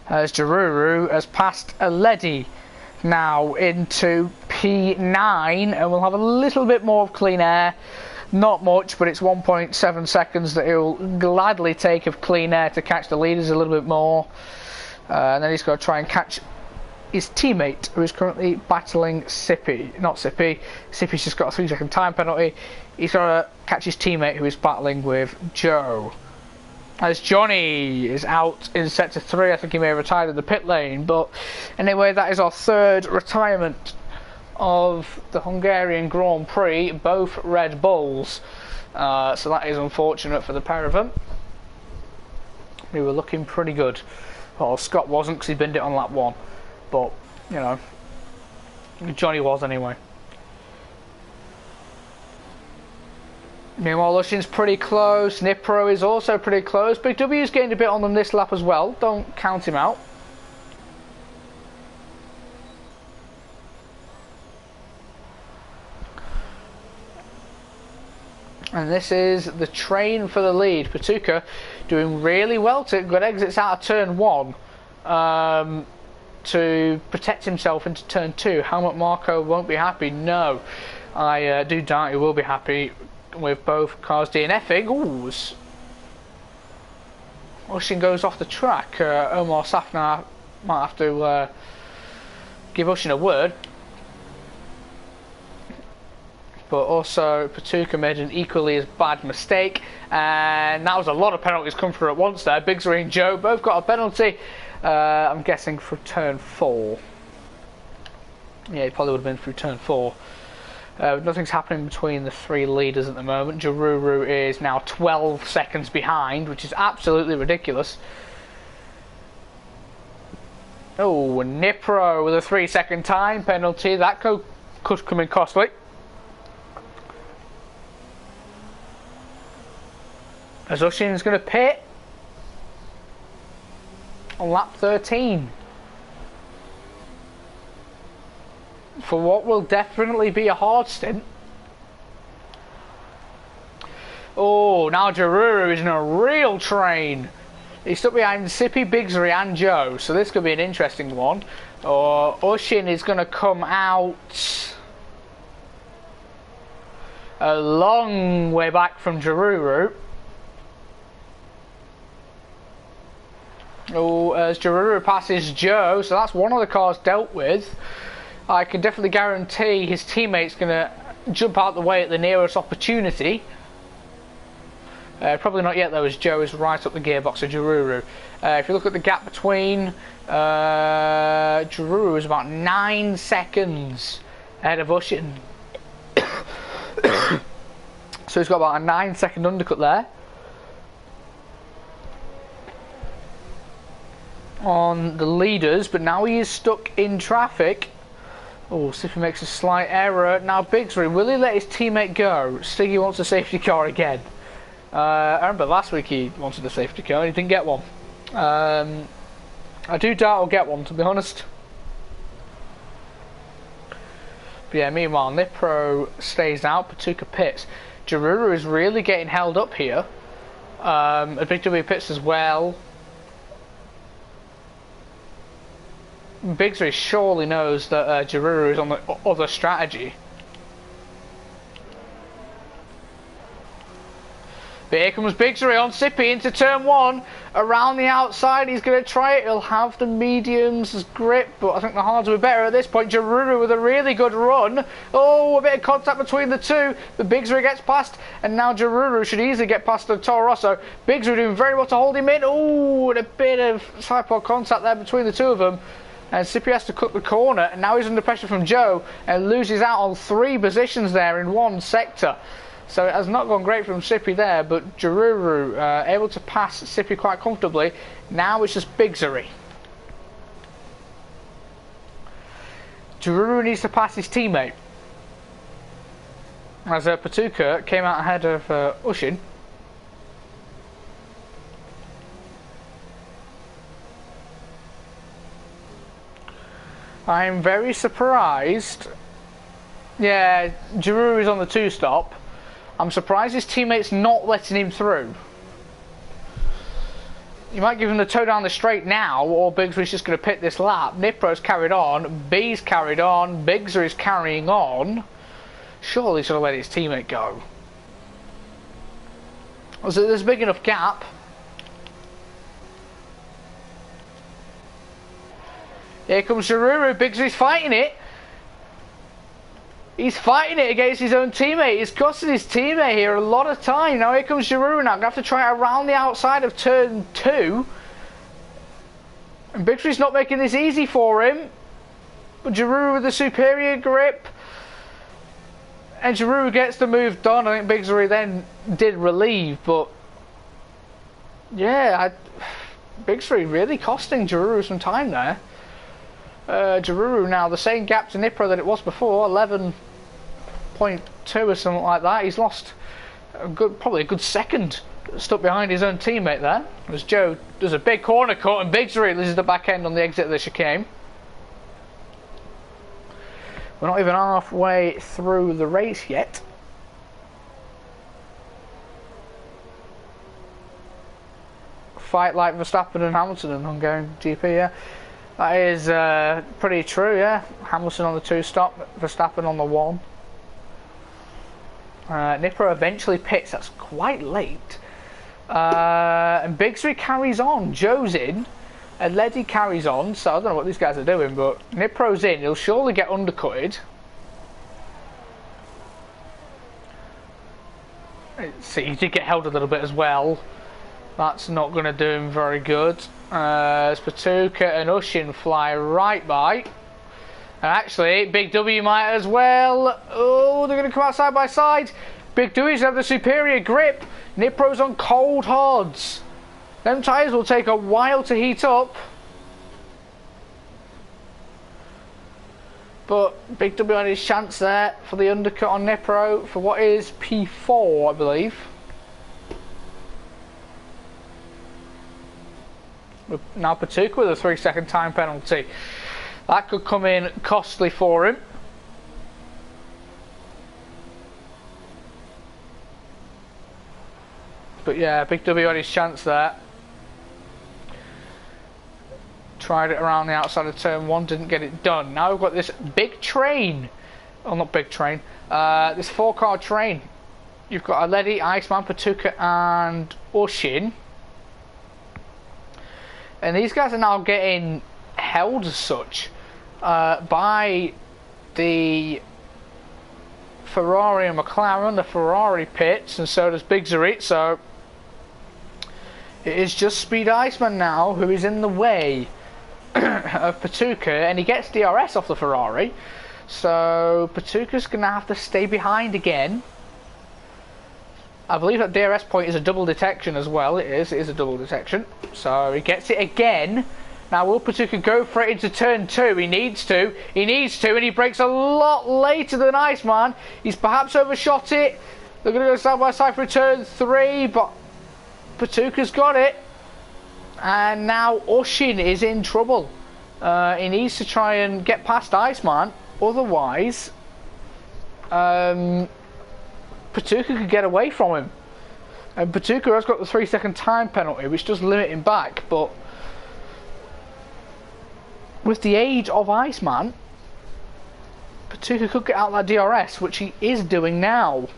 As Giroux has passed a Leddy now into P9, and we'll have a little bit more of clean air. Not much, but it's 1.7 seconds that he'll gladly take of clean air to catch the leaders a little bit more. And then he's got to try and catch his teammate, who is currently battling Sippy. Not Sippy. Sippy's just got a 3-second time penalty. He's got to catch his teammate, who is battling with Joe. As Johnny is out in sector 3, I think he may have retired in the pit lane. But anyway, that is our third retirement of the Hungarian Grand Prix, both Red Bulls. So that is unfortunate for the pair of them. We were looking pretty good. Well, Scott wasn't because he binned it on lap 1. But, you know, Johnny was anyway. Meanwhile, Lushin's pretty close. Nipro is also pretty close. Big W's gained a bit on them this lap as well. Don't count him out. And this is the train for the lead. Patuka doing really well to get exits out of turn 1 to protect himself into turn 2. Helmut Marko won't be happy. No, I do doubt he will be happy with both cars DNFing. Ooh, Ushin goes off the track. Omar Safnar might have to give Ushin a word. But also Patuka made an equally as bad mistake, and that was a lot of penalties come through at once there. Bigsby and Joe both got a penalty, I'm guessing for turn 4. Yeah, it probably would have been through turn 4. Nothing's happening between the 3 leaders at the moment. Jaruru is now 12 seconds behind, which is absolutely ridiculous. Oh, Nipro with a 3-second time penalty. That could come in costly. As Ushin's going to pit on lap 13 for what will definitely be a hard stint. Oh, now Jaruru is in a real train. He's stuck behind Sippy, Bigsby and Joe, so this could be an interesting one. Or Ushin is going to come out a long way back from Jaruru. Oh, as Jaruru passes Joe, so that's one of the cars dealt with. I can definitely guarantee his teammate's going to jump out the way at the nearest opportunity. Probably not yet though, as Joe is right up the gearbox of Jaruru. If you look at the gap between, Jaruru is about 9 seconds ahead of Ushin. So he's got about a 9-second undercut there on the leaders, but now he is stuck in traffic. Oh, Sippy makes a slight error. Now Bigsby, will he let his teammate go? Stiggy wants a safety car again. I remember last week he wanted a safety car and he didn't get one. I do doubt he'll get one, to be honest. But yeah, meanwhile Nipro stays out, Patuka pits. Jaruru is really getting held up here. A Big W pits as well. Bigsby surely knows that Jaruru is on the other strategy. But here comes Bigsby on Sippy into turn 1. Around the outside, he's going to try it. He'll have the mediums as grip, but I think the hards were better at this point. Jaruru with a really good run. Oh, a bit of contact between the two. But Bigsby gets past, and now Jaruru should easily get past the Toro Rosso. Bigsby doing very well to hold him in. Oh, and a bit of sidepod contact there between the two of them. And Sippy has to cut the corner, and now he's under pressure from Joe and loses out on 3 positions there in one sector. So it has not gone great from Sippy there, but Jaruru able to pass Sippy quite comfortably. Now it's just Bigsby. Jaruru needs to pass his teammate, as Patuka came out ahead of Ushin. I'm very surprised. Yeah, Jaruru is on the 2-stop. I'm surprised his teammate's not letting him through. You might give him the toe down the straight now, or Bigsby's just going to pit this lap. Nipro's carried on, B's carried on, Bigsby's carrying on. Surely he should have let his teammate go. So there's a big enough gap. Here comes Giroud. Bigsley's fighting it. He's fighting it against his own teammate. He's costing his teammate here a lot of time. Now here comes Giroud. Now I'm going to have to try it around the outside of turn 2. And Bigsley's not making this easy for him. But Giroud with the superior grip. And Giroud gets the move done. I think Bigsley then did relieve, but yeah, Bigsley really costing Giroud some time there. Giroud now the same gap to Nipro that it was before, 11.2 or something like that. He's lost probably a good second, stuck behind his own teammate there. As Joe does a big corner cut and Bigsley loses the back end on the exit of the chicane. We're not even halfway through the race yet. Fight like Verstappen and Hamilton in Hungarian GP, yeah. That is pretty true, yeah. Hamilton on the 2 stop, Verstappen on the 1. Nipro eventually pits, that's quite late. And Bigsley carries on, Joe's in. And Leddy carries on, so I don't know what these guys are doing, but Nipro's in, he'll surely get undercutted. See, he did get held a little bit as well. That's not going to do him very good. Spatuka and Ushin fly right by. And actually, Big W might as well. Oh, they're going to come out side by side. Big W's have the superior grip. Nipro's on cold hards. Them tyres will take a while to heat up. But Big W had his chance there for the undercut on Nipro for what is P4, I believe. Now Patuka with a 3-second time penalty. That could come in costly for him. But yeah, Big W had his chance there. Tried it around the outside of turn 1, didn't get it done. Now we've got this big train. Oh, not big train. This 4-car train. You've got Aledi, Iceman, Patuka and Ushin. And these guys are now getting held as such by the Ferrari and McLaren. The Ferrari pits, and so does Big Zerit. So it is just Speed Iceman now who is in the way of Patuka, and he gets DRS off the Ferrari. So Patuka's going to have to stay behind again. I believe that DRS point is a double detection as well. It is a double detection. So he gets it again. Now will Patuka go for it into turn 2? He needs to, and he breaks a lot later than Iceman. He's perhaps overshot it. They're going to go side by side for turn 3, but Patuka's got it. And now Ushin is in trouble. He needs to try and get past Iceman, otherwise Patuka could get away from him. And Patuka has got the 3-second time penalty, which does limit him back, but with the age of Iceman, Patuka could get out that DRS, which he is doing now.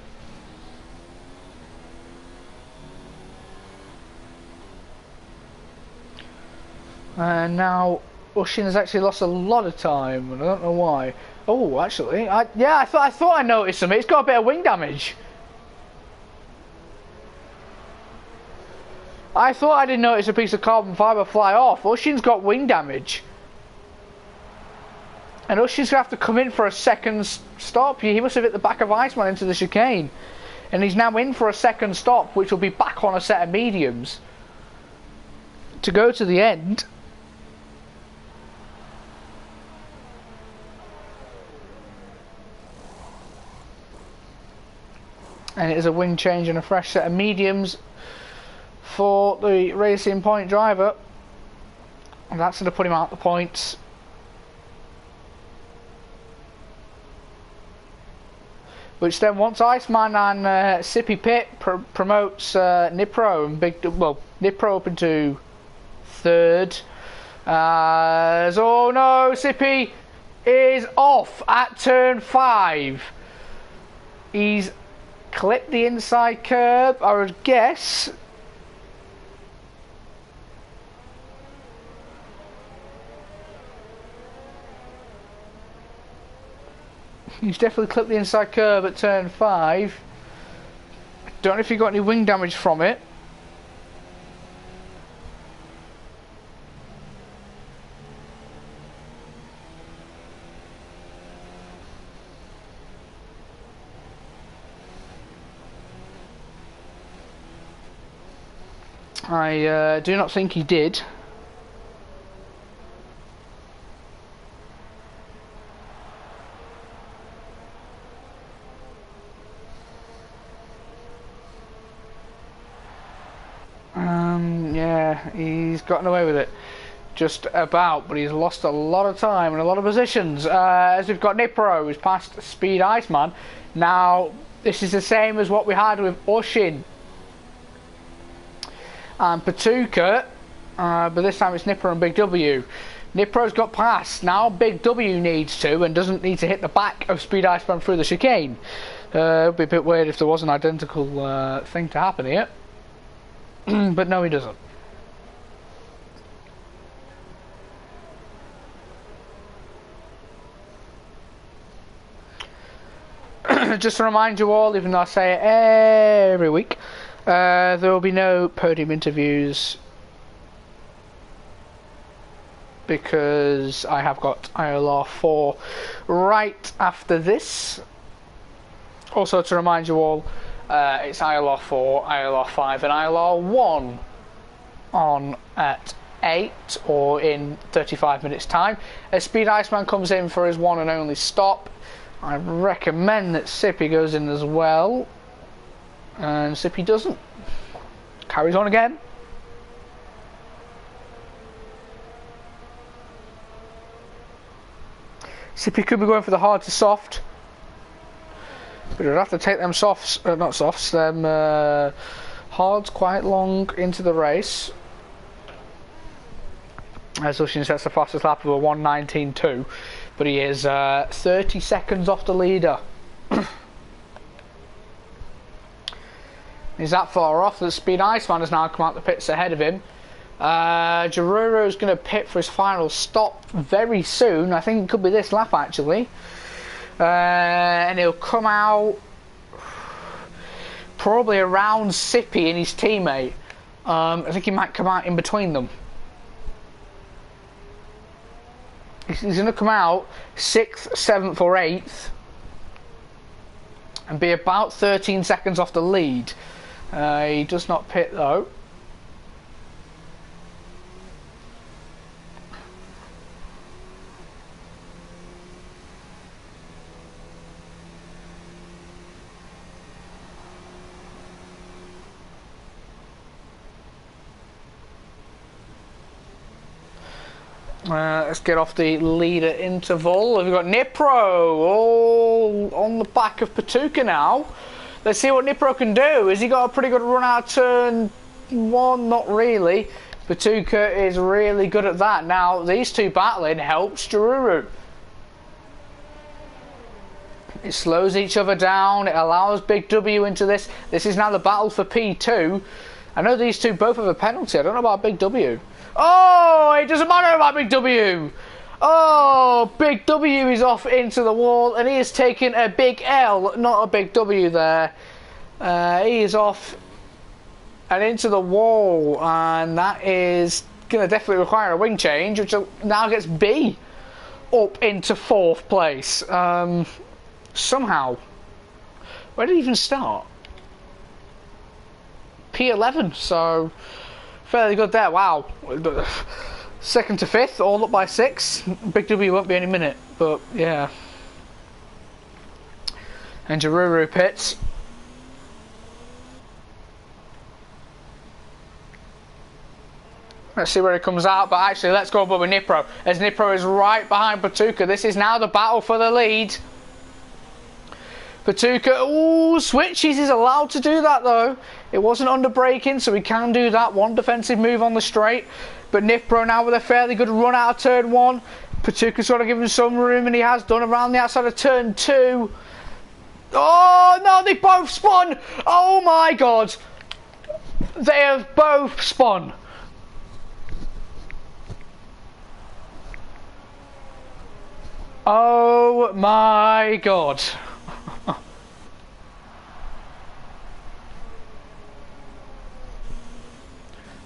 And now Ushin has actually lost a lot of time, and I don't know why. Oh, actually, I thought I noticed something. It's got a bit of wing damage. I thought I didn't notice a piece of carbon fibre fly off. Ushin's got wing damage. And Ushin's going to have to come in for a second stop. He must have hit the back of Iceman into the chicane. And he's now in for a second stop, which will be back on a set of mediums to go to the end. And it is a wing change and a fresh set of mediums for the Racing Point driver. And that's going to put him out the points. Which then, once Iceman and Sippy Pit promotes Nipro and Nipro up into third. Oh no, Sippy is off at turn 5. He's clipped the inside curb, I would guess. He's definitely clipped the inside curve at turn 5. I don't know if he got any wing damage from it. I do not think he did. Yeah, he's gotten away with it. Just about, but he's lost a lot of time and a lot of positions. As we've got Nipro, who's past Speed Iceman. Now, this is the same as what we had with Oshin and Patuka, but this time it's Nipro and Big W. Nipro's got past. Now Big W needs to, and doesn't need to hit the back of Speed Iceman through the chicane. It would be a bit weird if there was an identical thing to happen here. But no, he doesn't. Just to remind you all, even though I say it every week, there will be no podium interviews because I have got ILR4 right after this. Also to remind you all, it's ILR4, ILR5 and ILR1 on at 8 or in 35 minutes time. As Speed Iceman comes in for his one and only stop, I recommend that Sippy goes in as well, and Sippy doesn't. Carries on again. Sippy could be going for the hard to soft, but he'd have to take them softs, not softs, them hards quite long into the race. As Ushin sets the fastest lap of a 1:19.2. But he is 30 seconds off the leader. He's that far off that Speed Iceman has now come out the pits ahead of him. Jaruro is going to pit for his final stop very soon. I think it could be this lap actually. And he'll come out probably around Sippy and his teammate. I think he might come out in between them. He's going to come out 6th, 7th or 8th and be about 13 seconds off the lead. He does not pit though. Let's get off the leader interval. We've got Nipro all on the back of Patuka now. Let's see what Nipro can do. Has he got a pretty good run out of turn 1? Not really. Patuka is really good at that. Now, these two battling helps Jaruru. It slows each other down. It allows Big W into this. This is now the battle for P2. I know these two both have a penalty. I don't know about Big W. Oh, it doesn't matter about Big W. Oh, Big W is off into the wall and he is taking a big L, not a Big W there. He is off and into the wall, and that is going to definitely require a wing change, which now gets B up into 4th place. Somehow. Where did he even start? P11, so fairly good there. Wow. 2nd to 5th, all up by 6. Big W won't be any minute, but yeah. And Jaruru pits. Let's see where he comes out, but actually let's go above with Nipro, as Nipro is right behind Patuka. This is now the battle for the lead. Patuka, ooh, switches, he's allowed to do that though. It wasn't under braking, so he can do that. One defensive move on the straight. But Nipro now with a fairly good run out of turn 1. Patuka's sort of given some room, and he has done around the outside of turn 2. Oh no, they both spun! Oh my god! They have both spun. Oh Oh my god.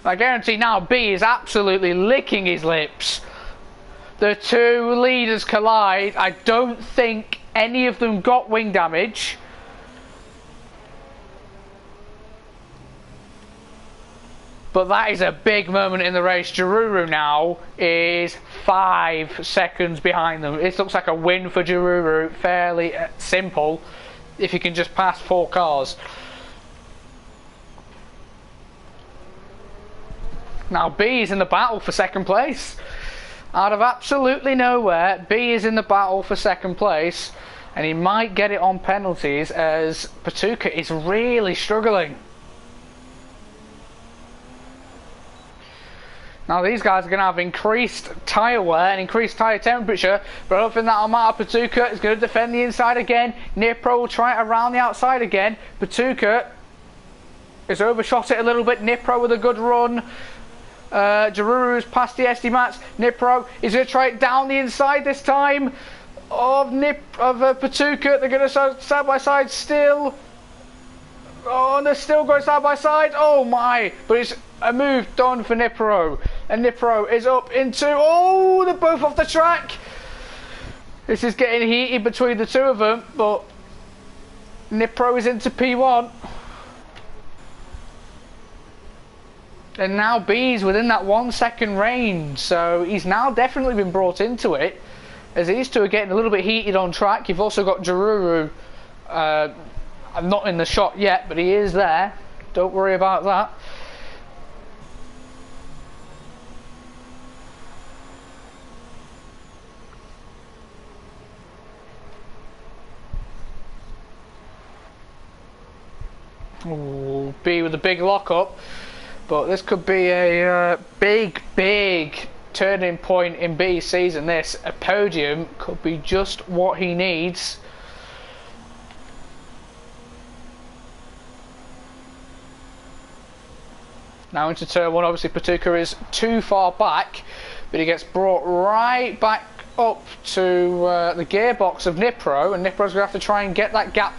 I guarantee now B is absolutely licking his lips. The two leaders collide. I don't think any of them got wing damage. But that is a big moment in the race. Jaruru now is 5 seconds behind them. This looks like a win for Jaruru. Fairly simple if you can just pass 4 cars. Now B is in the battle for second place. Out of absolutely nowhere, B is in the battle for second place. And he might get it on penalties as Patuka is really struggling. Now these guys are going to have increased tyre wear and increased tyre temperature, but I don't think that'll matter. Patuka is going to defend the inside again. Nipro will try it around the outside again. Patuka has overshot it a little bit. Nipro with a good run. Jaruru's past the SD Mats. Nipro is going to try it down the inside this time of Patuka. They're going to side by side still. Oh, and they're still going side by side. Oh my! But it's a move done for Nipro. And Nipro is up into... Oh, they're both off the track. This is getting heated between the two of them. But Nipro is into P1. And now B's within that 1 second range. So he's now definitely been brought into it. As these two are getting a little bit heated on track. You've also got Jaruru. I'm not in the shot yet, but he is there. Don't worry about that. Ooh, B with a big lock-up. But this could be a big turning point in B's season. This, a podium, could be just what he needs. Now into turn 1, obviously Patuka is too far back, but he gets brought right back up to the gearbox of Nipro, and Nipro's going to have to try and get that gap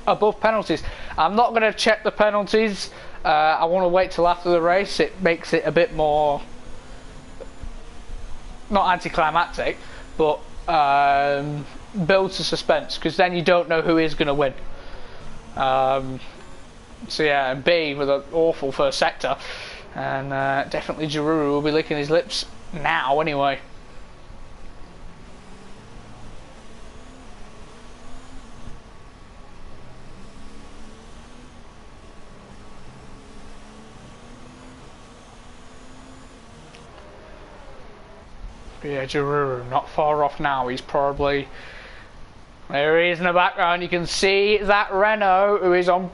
above penalties. I'm not going to check the penalties. I want to wait till after the race. It makes it a bit more, not anticlimactic, but builds a suspense, because then you don't know who is going to win. So yeah, and B with an awful first sector, and definitely Jaruru will be licking his lips now anyway. But yeah, Jaruru not far off now. He's probably... There he is in the background. You can see that Renault, who is on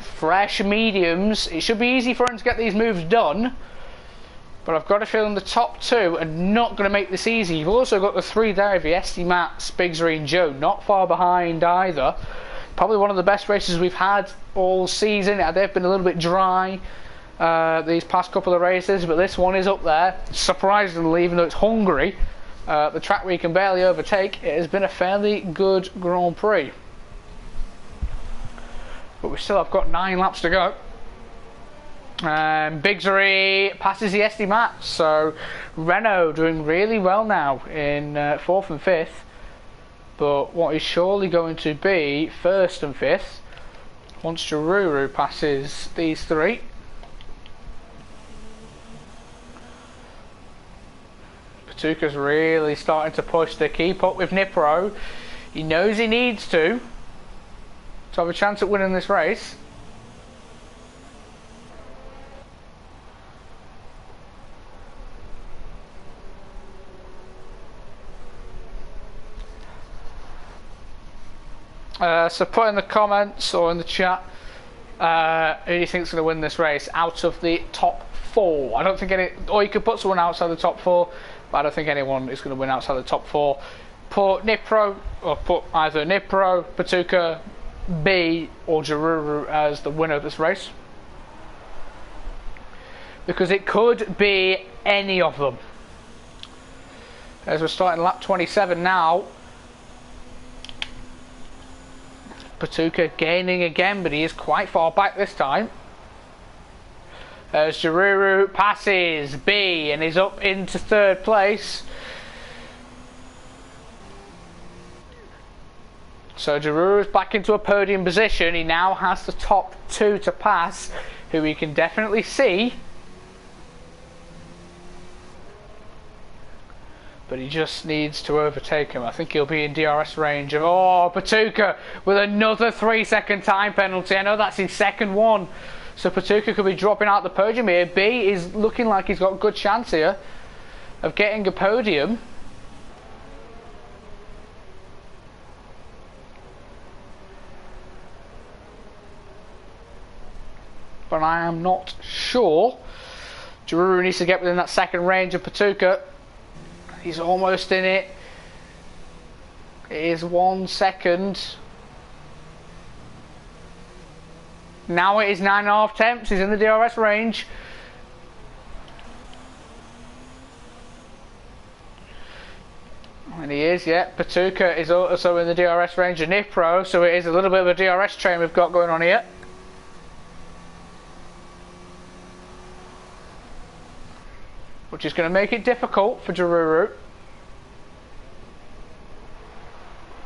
fresh mediums. It should be easy for him to get these moves done, but I've got a feeling the top two are not going to make this easy. You've also got the 3 there, the SD Mats, Bigsbury and Joe, not far behind either. Probably one of the best races we've had all season. They've been a little bit dry these past couple of races, but this one is up there. Surprisingly, even though it's Hungary, the track where you can barely overtake, it has been a fairly good Grand Prix. But we still have got 9 laps to go. Bigsbury passes the SD Mats, so Renault doing really well now in 4th and 5th. But what is surely going to be 1st and 5th once Jaruru passes these 3. Patuka's really starting to push to keep up with Nipro. He knows he needs to have a chance at winning this race. So put in the comments or in the chat who do you think is going to win this race out of the top 4. I don't think any, or you could put someone outside the top 4, but I don't think anyone is going to win outside the top 4. Put Nipro, or put either Nipro, Patuka, B or Jaruru as the winner of this race, because it could be any of them. As we're starting lap 27 now, Patuka gaining again, but he is quite far back this time. As Giroux passes B and is up into third place. So Giroux is back into a podium position. He now has the top two to pass, who we can definitely see. But he just needs to overtake him. I think he'll be in DRS range of... Oh, Patuka with another 3-second time penalty. I know that's his second one. So Patuka could be dropping out the podium here. B is looking like he's got a good chance here of getting a podium. But I am not sure. Giroux needs to get within that second range of Patuka. He's almost in it. It is 1 second. Now it is 9.5 tenths. He's in the DRS range. And he is, yeah. Patuka is also in the DRS range of Nipro, so it is a little bit of a DRS train we've got going on here. Which is going to make it difficult for Giroux.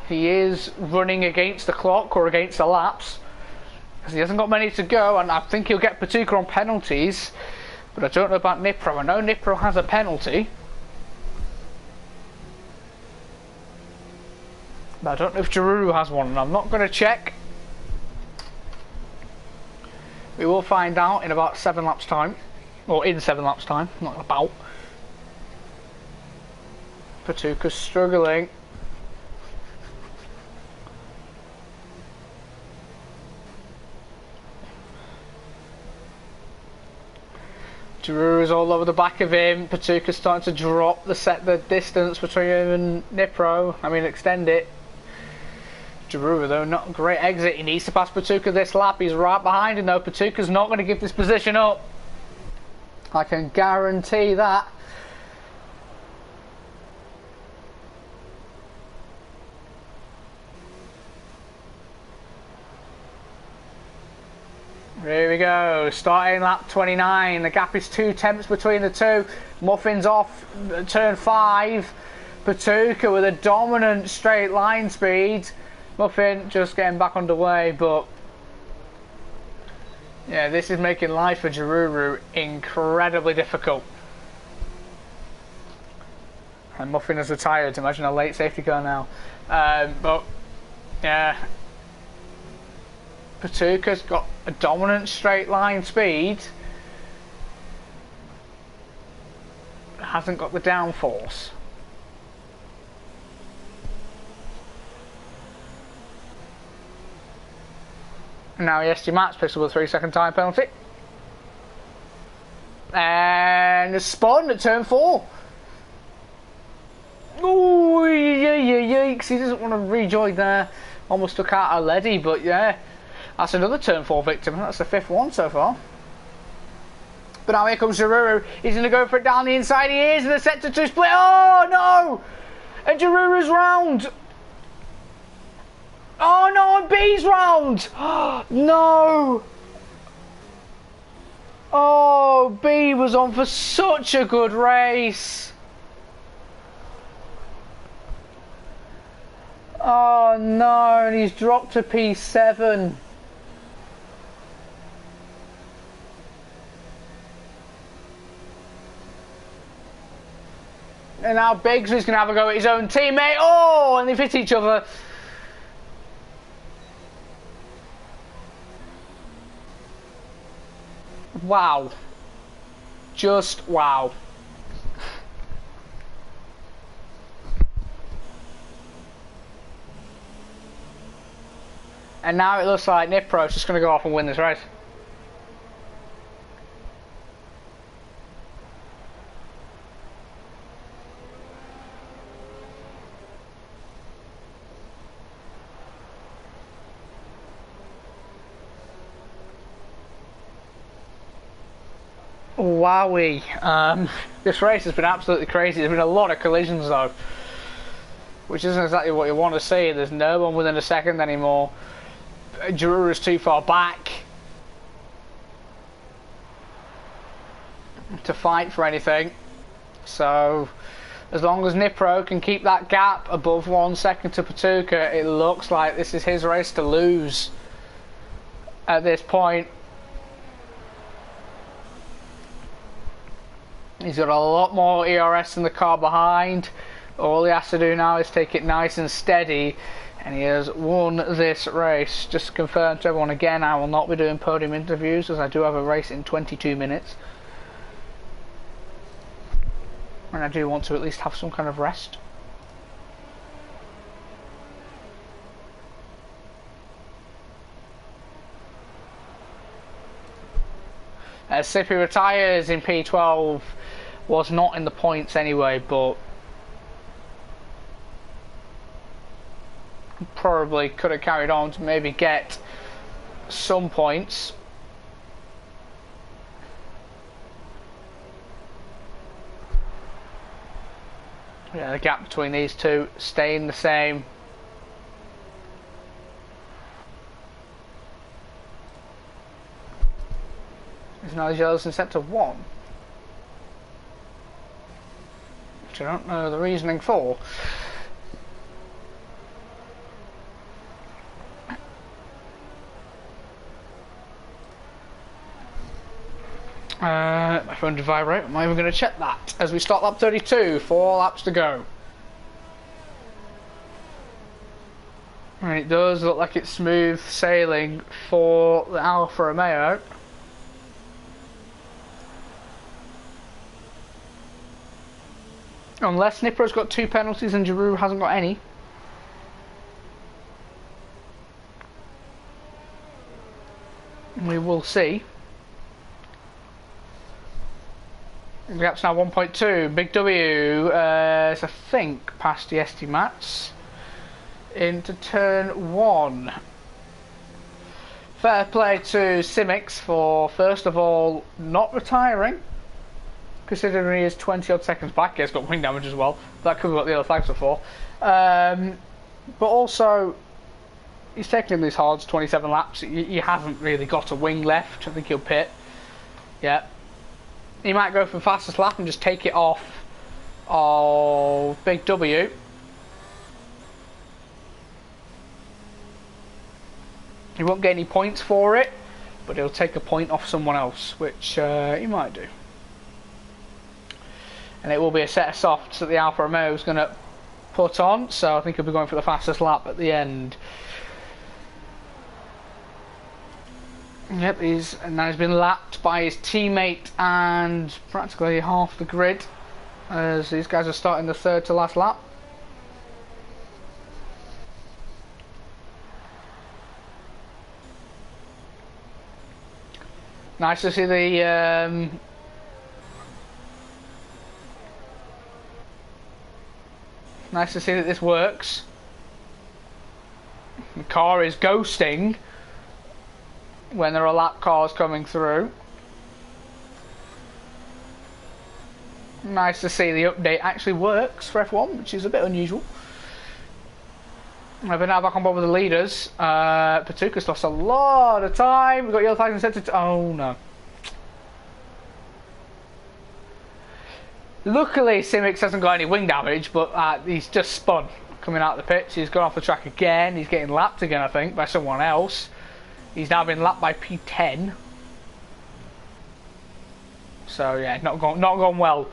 He is running against the clock or against the laps, because he hasn't got many to go, and I think he'll get Patuka on penalties, but I don't know about Nipro. I know Nipro has a penalty, but I don't know if Giroux has one, and I'm not going to check. We will find out in about 7 laps time. Or in 7 laps time, not about. Patuka's struggling. Giroux is all over the back of him. Patuka's starting to drop the distance between him and Nipro. I mean, extend it. Giroux, though, not a great exit. He needs to pass Patuka this lap. He's right behind him, though. Patuka's not going to give this position up. I can guarantee that. Here we go, starting lap 29. The gap is 2 tenths between the two. Muffin's off turn 5. Patuka with a dominant straight line speed. Muffin just getting back underway, but yeah, this is making life for Giroux incredibly difficult. And Muffin has retired. Imagine a late safety car now. But yeah, Patuka's got a dominant straight line speed. Hasn't got the downforce. Now ESG Max picks up a 3-second time penalty. And a spun at turn 4. Oh, yikes. He doesn't want to rejoin there. Almost took out a leady, but yeah. That's another turn 4 victim. That's the 5th one so far. But now here comes Giroux. He's going to go for it down the inside. He is in the sector 2 split. Oh, no! And Giroux's round. Oh no, and B's round! No! Oh, B was on for such a good race. Oh no, and he's dropped to P7. And now Bigsby's going to have a go at his own teammate. Oh, and they've hit each other. Wow. Just wow. And now it looks like Nipro's just going to go off and win this race. Wowie. This race has been absolutely crazy. There's been a lot of collisions though, which isn't exactly what you want to see. There's no one within a second anymore. Giroux is too far back to fight for anything. So as long as Nipro can keep that gap above 1 second to Patuka, it looks like this is his race to lose at this point. He's got a lot more ERS in the car behind. All he has to do now is take it nice and steady, and he has won this race. Just to confirm to everyone again, I will not be doing podium interviews as I do have a race in 22 minutes. And I do want to at least have some kind of rest. Sippy retires in P12, was not in the points anyway, but probably could have carried on to maybe get some points. Yeah, the gap between these two staying the same. There's now yellows in sector 1, which I don't know the reasoning for. My phone did vibrate. I'm not even going to check that as we start lap 32. 4 laps to go. And it does look like it's smooth sailing for the Alfa Romeo. Unless Nipro's got 2 penalties and Giroux hasn't got any. We will see. The gap's now 1.2. Big W is, I think, past the ST Mats into turn 1. Fair play to Simics for, first of all, not retiring, considering he is 20 odd seconds back. He's got wing damage as well. That could be what the other flags are for. But also, he's taking these hards 27 laps. He hasn't really got a wing left. I think he'll pit. Yeah. He might go for fastest lap and just take it off of Big W. He won't get any points for it, but he'll take a point off someone else, which he might do. And it will be a set of softs that the Alfa Romeo is going to put on, so I think he'll be going for the fastest lap at the end. Yep, now he's been lapped by his teammate and practically half the grid, as these guys are starting the third to last lap. Nice to see the nice to see that this works. The car is ghosting when there are lap cars coming through. Nice to see the update actually works for F1, which is a bit unusual. But now back on board with the leaders. Patuka's lost a lot of time. We've got yellow flags in sector. Oh no. Luckily, Simics hasn't got any wing damage, but he's just spun coming out of the pits. He's gone off the track again. He's getting lapped again, I think, by someone else. He's now been lapped by P10. So yeah, not gone well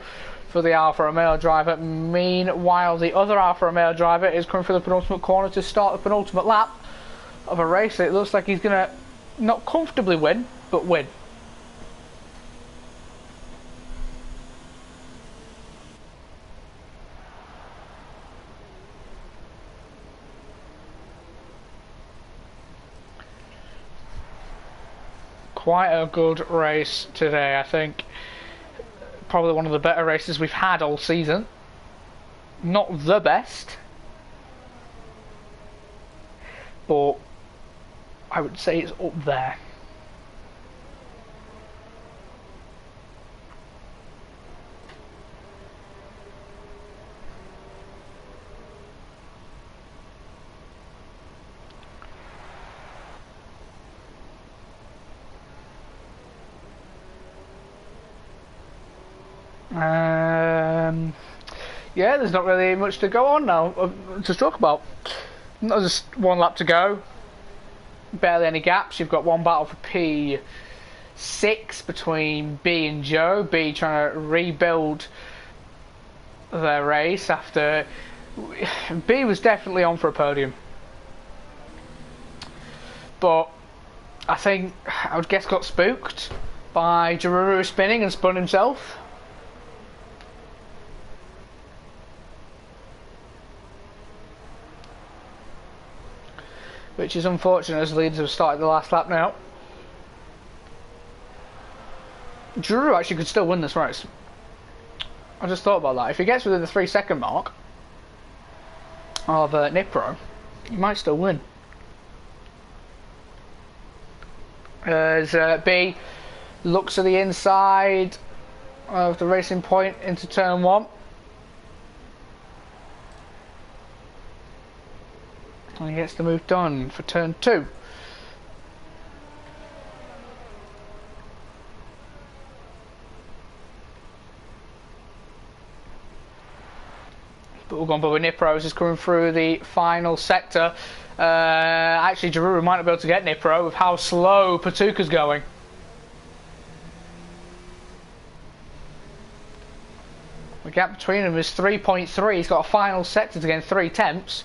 for the Alfa Romeo driver. Meanwhile, the other Alfa Romeo driver is coming for the penultimate corner to start the penultimate lap of a race. It looks like he's going to not comfortably win, but win. Quite a good race today, I think. Probably one of the better races we've had all season. Not the best, but I would say it's up there. Yeah, there's not really much to go on now to talk about. There's just one lap to go. Barely any gaps. You've got one battle for P6 between B and Joe. B trying to rebuild their race after B was definitely on for a podium, but I think I would guess got spooked by Giroux spinning and spun himself. Which is unfortunate as leaders have started the last lap now. Giroux actually could still win this race. I just thought about that. If he gets within the 3-second mark of Nipro, he might still win. As B looks to the inside of the racing point into turn 1. And he gets the move done for turn 2. But we're going Bubba Nipro is coming through the final sector. Actually, Giroux might not be able to get Nipro with how slow Patuka's going. The gap between them is 3.3. He's got a final sector to gain 3 tenths.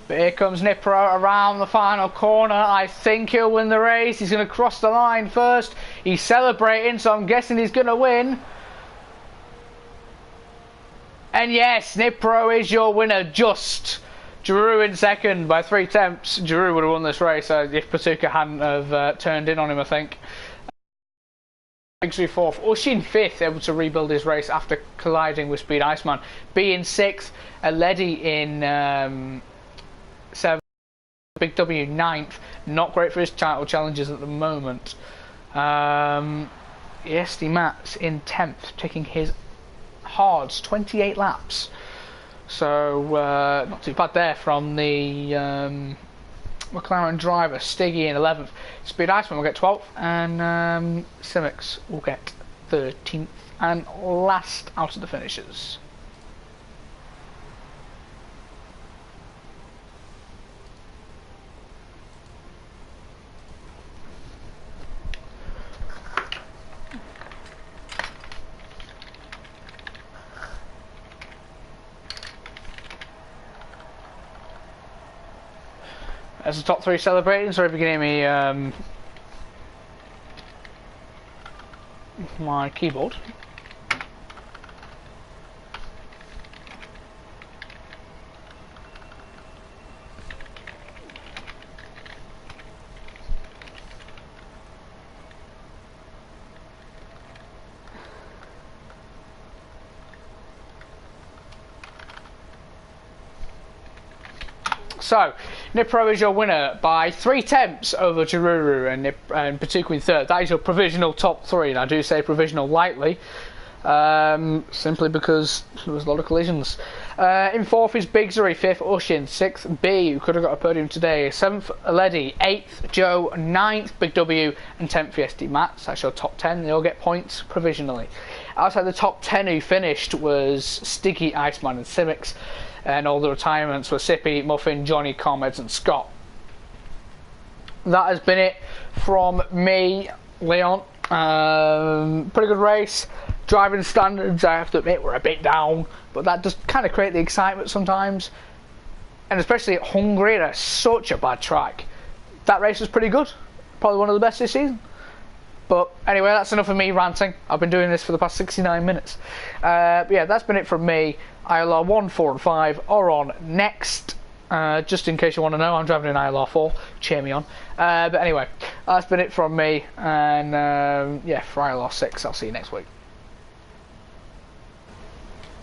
But here comes Nipro around the final corner. I think he'll win the race. He's going to cross the line first. He's celebrating, so I'm guessing he's going to win. And yes, Nipro is your winner. Just Giroux in second by 3 tenths. Giroux would have won this race if Patuka hadn't have turned in on him, I think. Victory fourth. Ushin fifth, able to rebuild his race after colliding with Speed Iceman. B in sixth. Aledi in 7th. Big W 9th. Not great for his title challenges at the moment. ESD Mats in 10th, taking his hards 28 laps. So not too bad there from the McLaren driver. Stiggy in 11th. Speed Iceman will get 12th, and Simics will get 13th, and last out of the finishers. As the top 3 celebrating, sorry if you can hear me my keyboard. So, Nipro is your winner by 3 tenths over Giroux and Patuka in 3rd. That is your provisional top 3, and I do say provisional lightly, simply because there was a lot of collisions. In 4th is Bigzery, 5th Ushin, 6th B, who could have got a podium today, 7th Aledi, 8th Joe, 9th Big W, and 10th ESD Mats. That's your top 10. They all get points provisionally. Outside the top 10 who finished was Sticky, Iceman, and Simics. And all the retirements were Sippy, Muffin, Johnny, Comeds, and Scott. That has been it from me, Leon. Pretty good race. Driving standards, I have to admit, were a bit down, but that does kind of create the excitement sometimes. And especially at Hungary, that's such a bad track. That race was pretty good. Probably one of the best this season. But anyway, that's enough of me ranting. I've been doing this for the past 69 minutes. But yeah, that's been it from me. ILR 1, 4 and 5 are on next. Just in case you want to know, I'm driving an ILR 4. Cheer me on. But anyway, that's been it from me. And yeah, for ILR 6, I'll see you next week.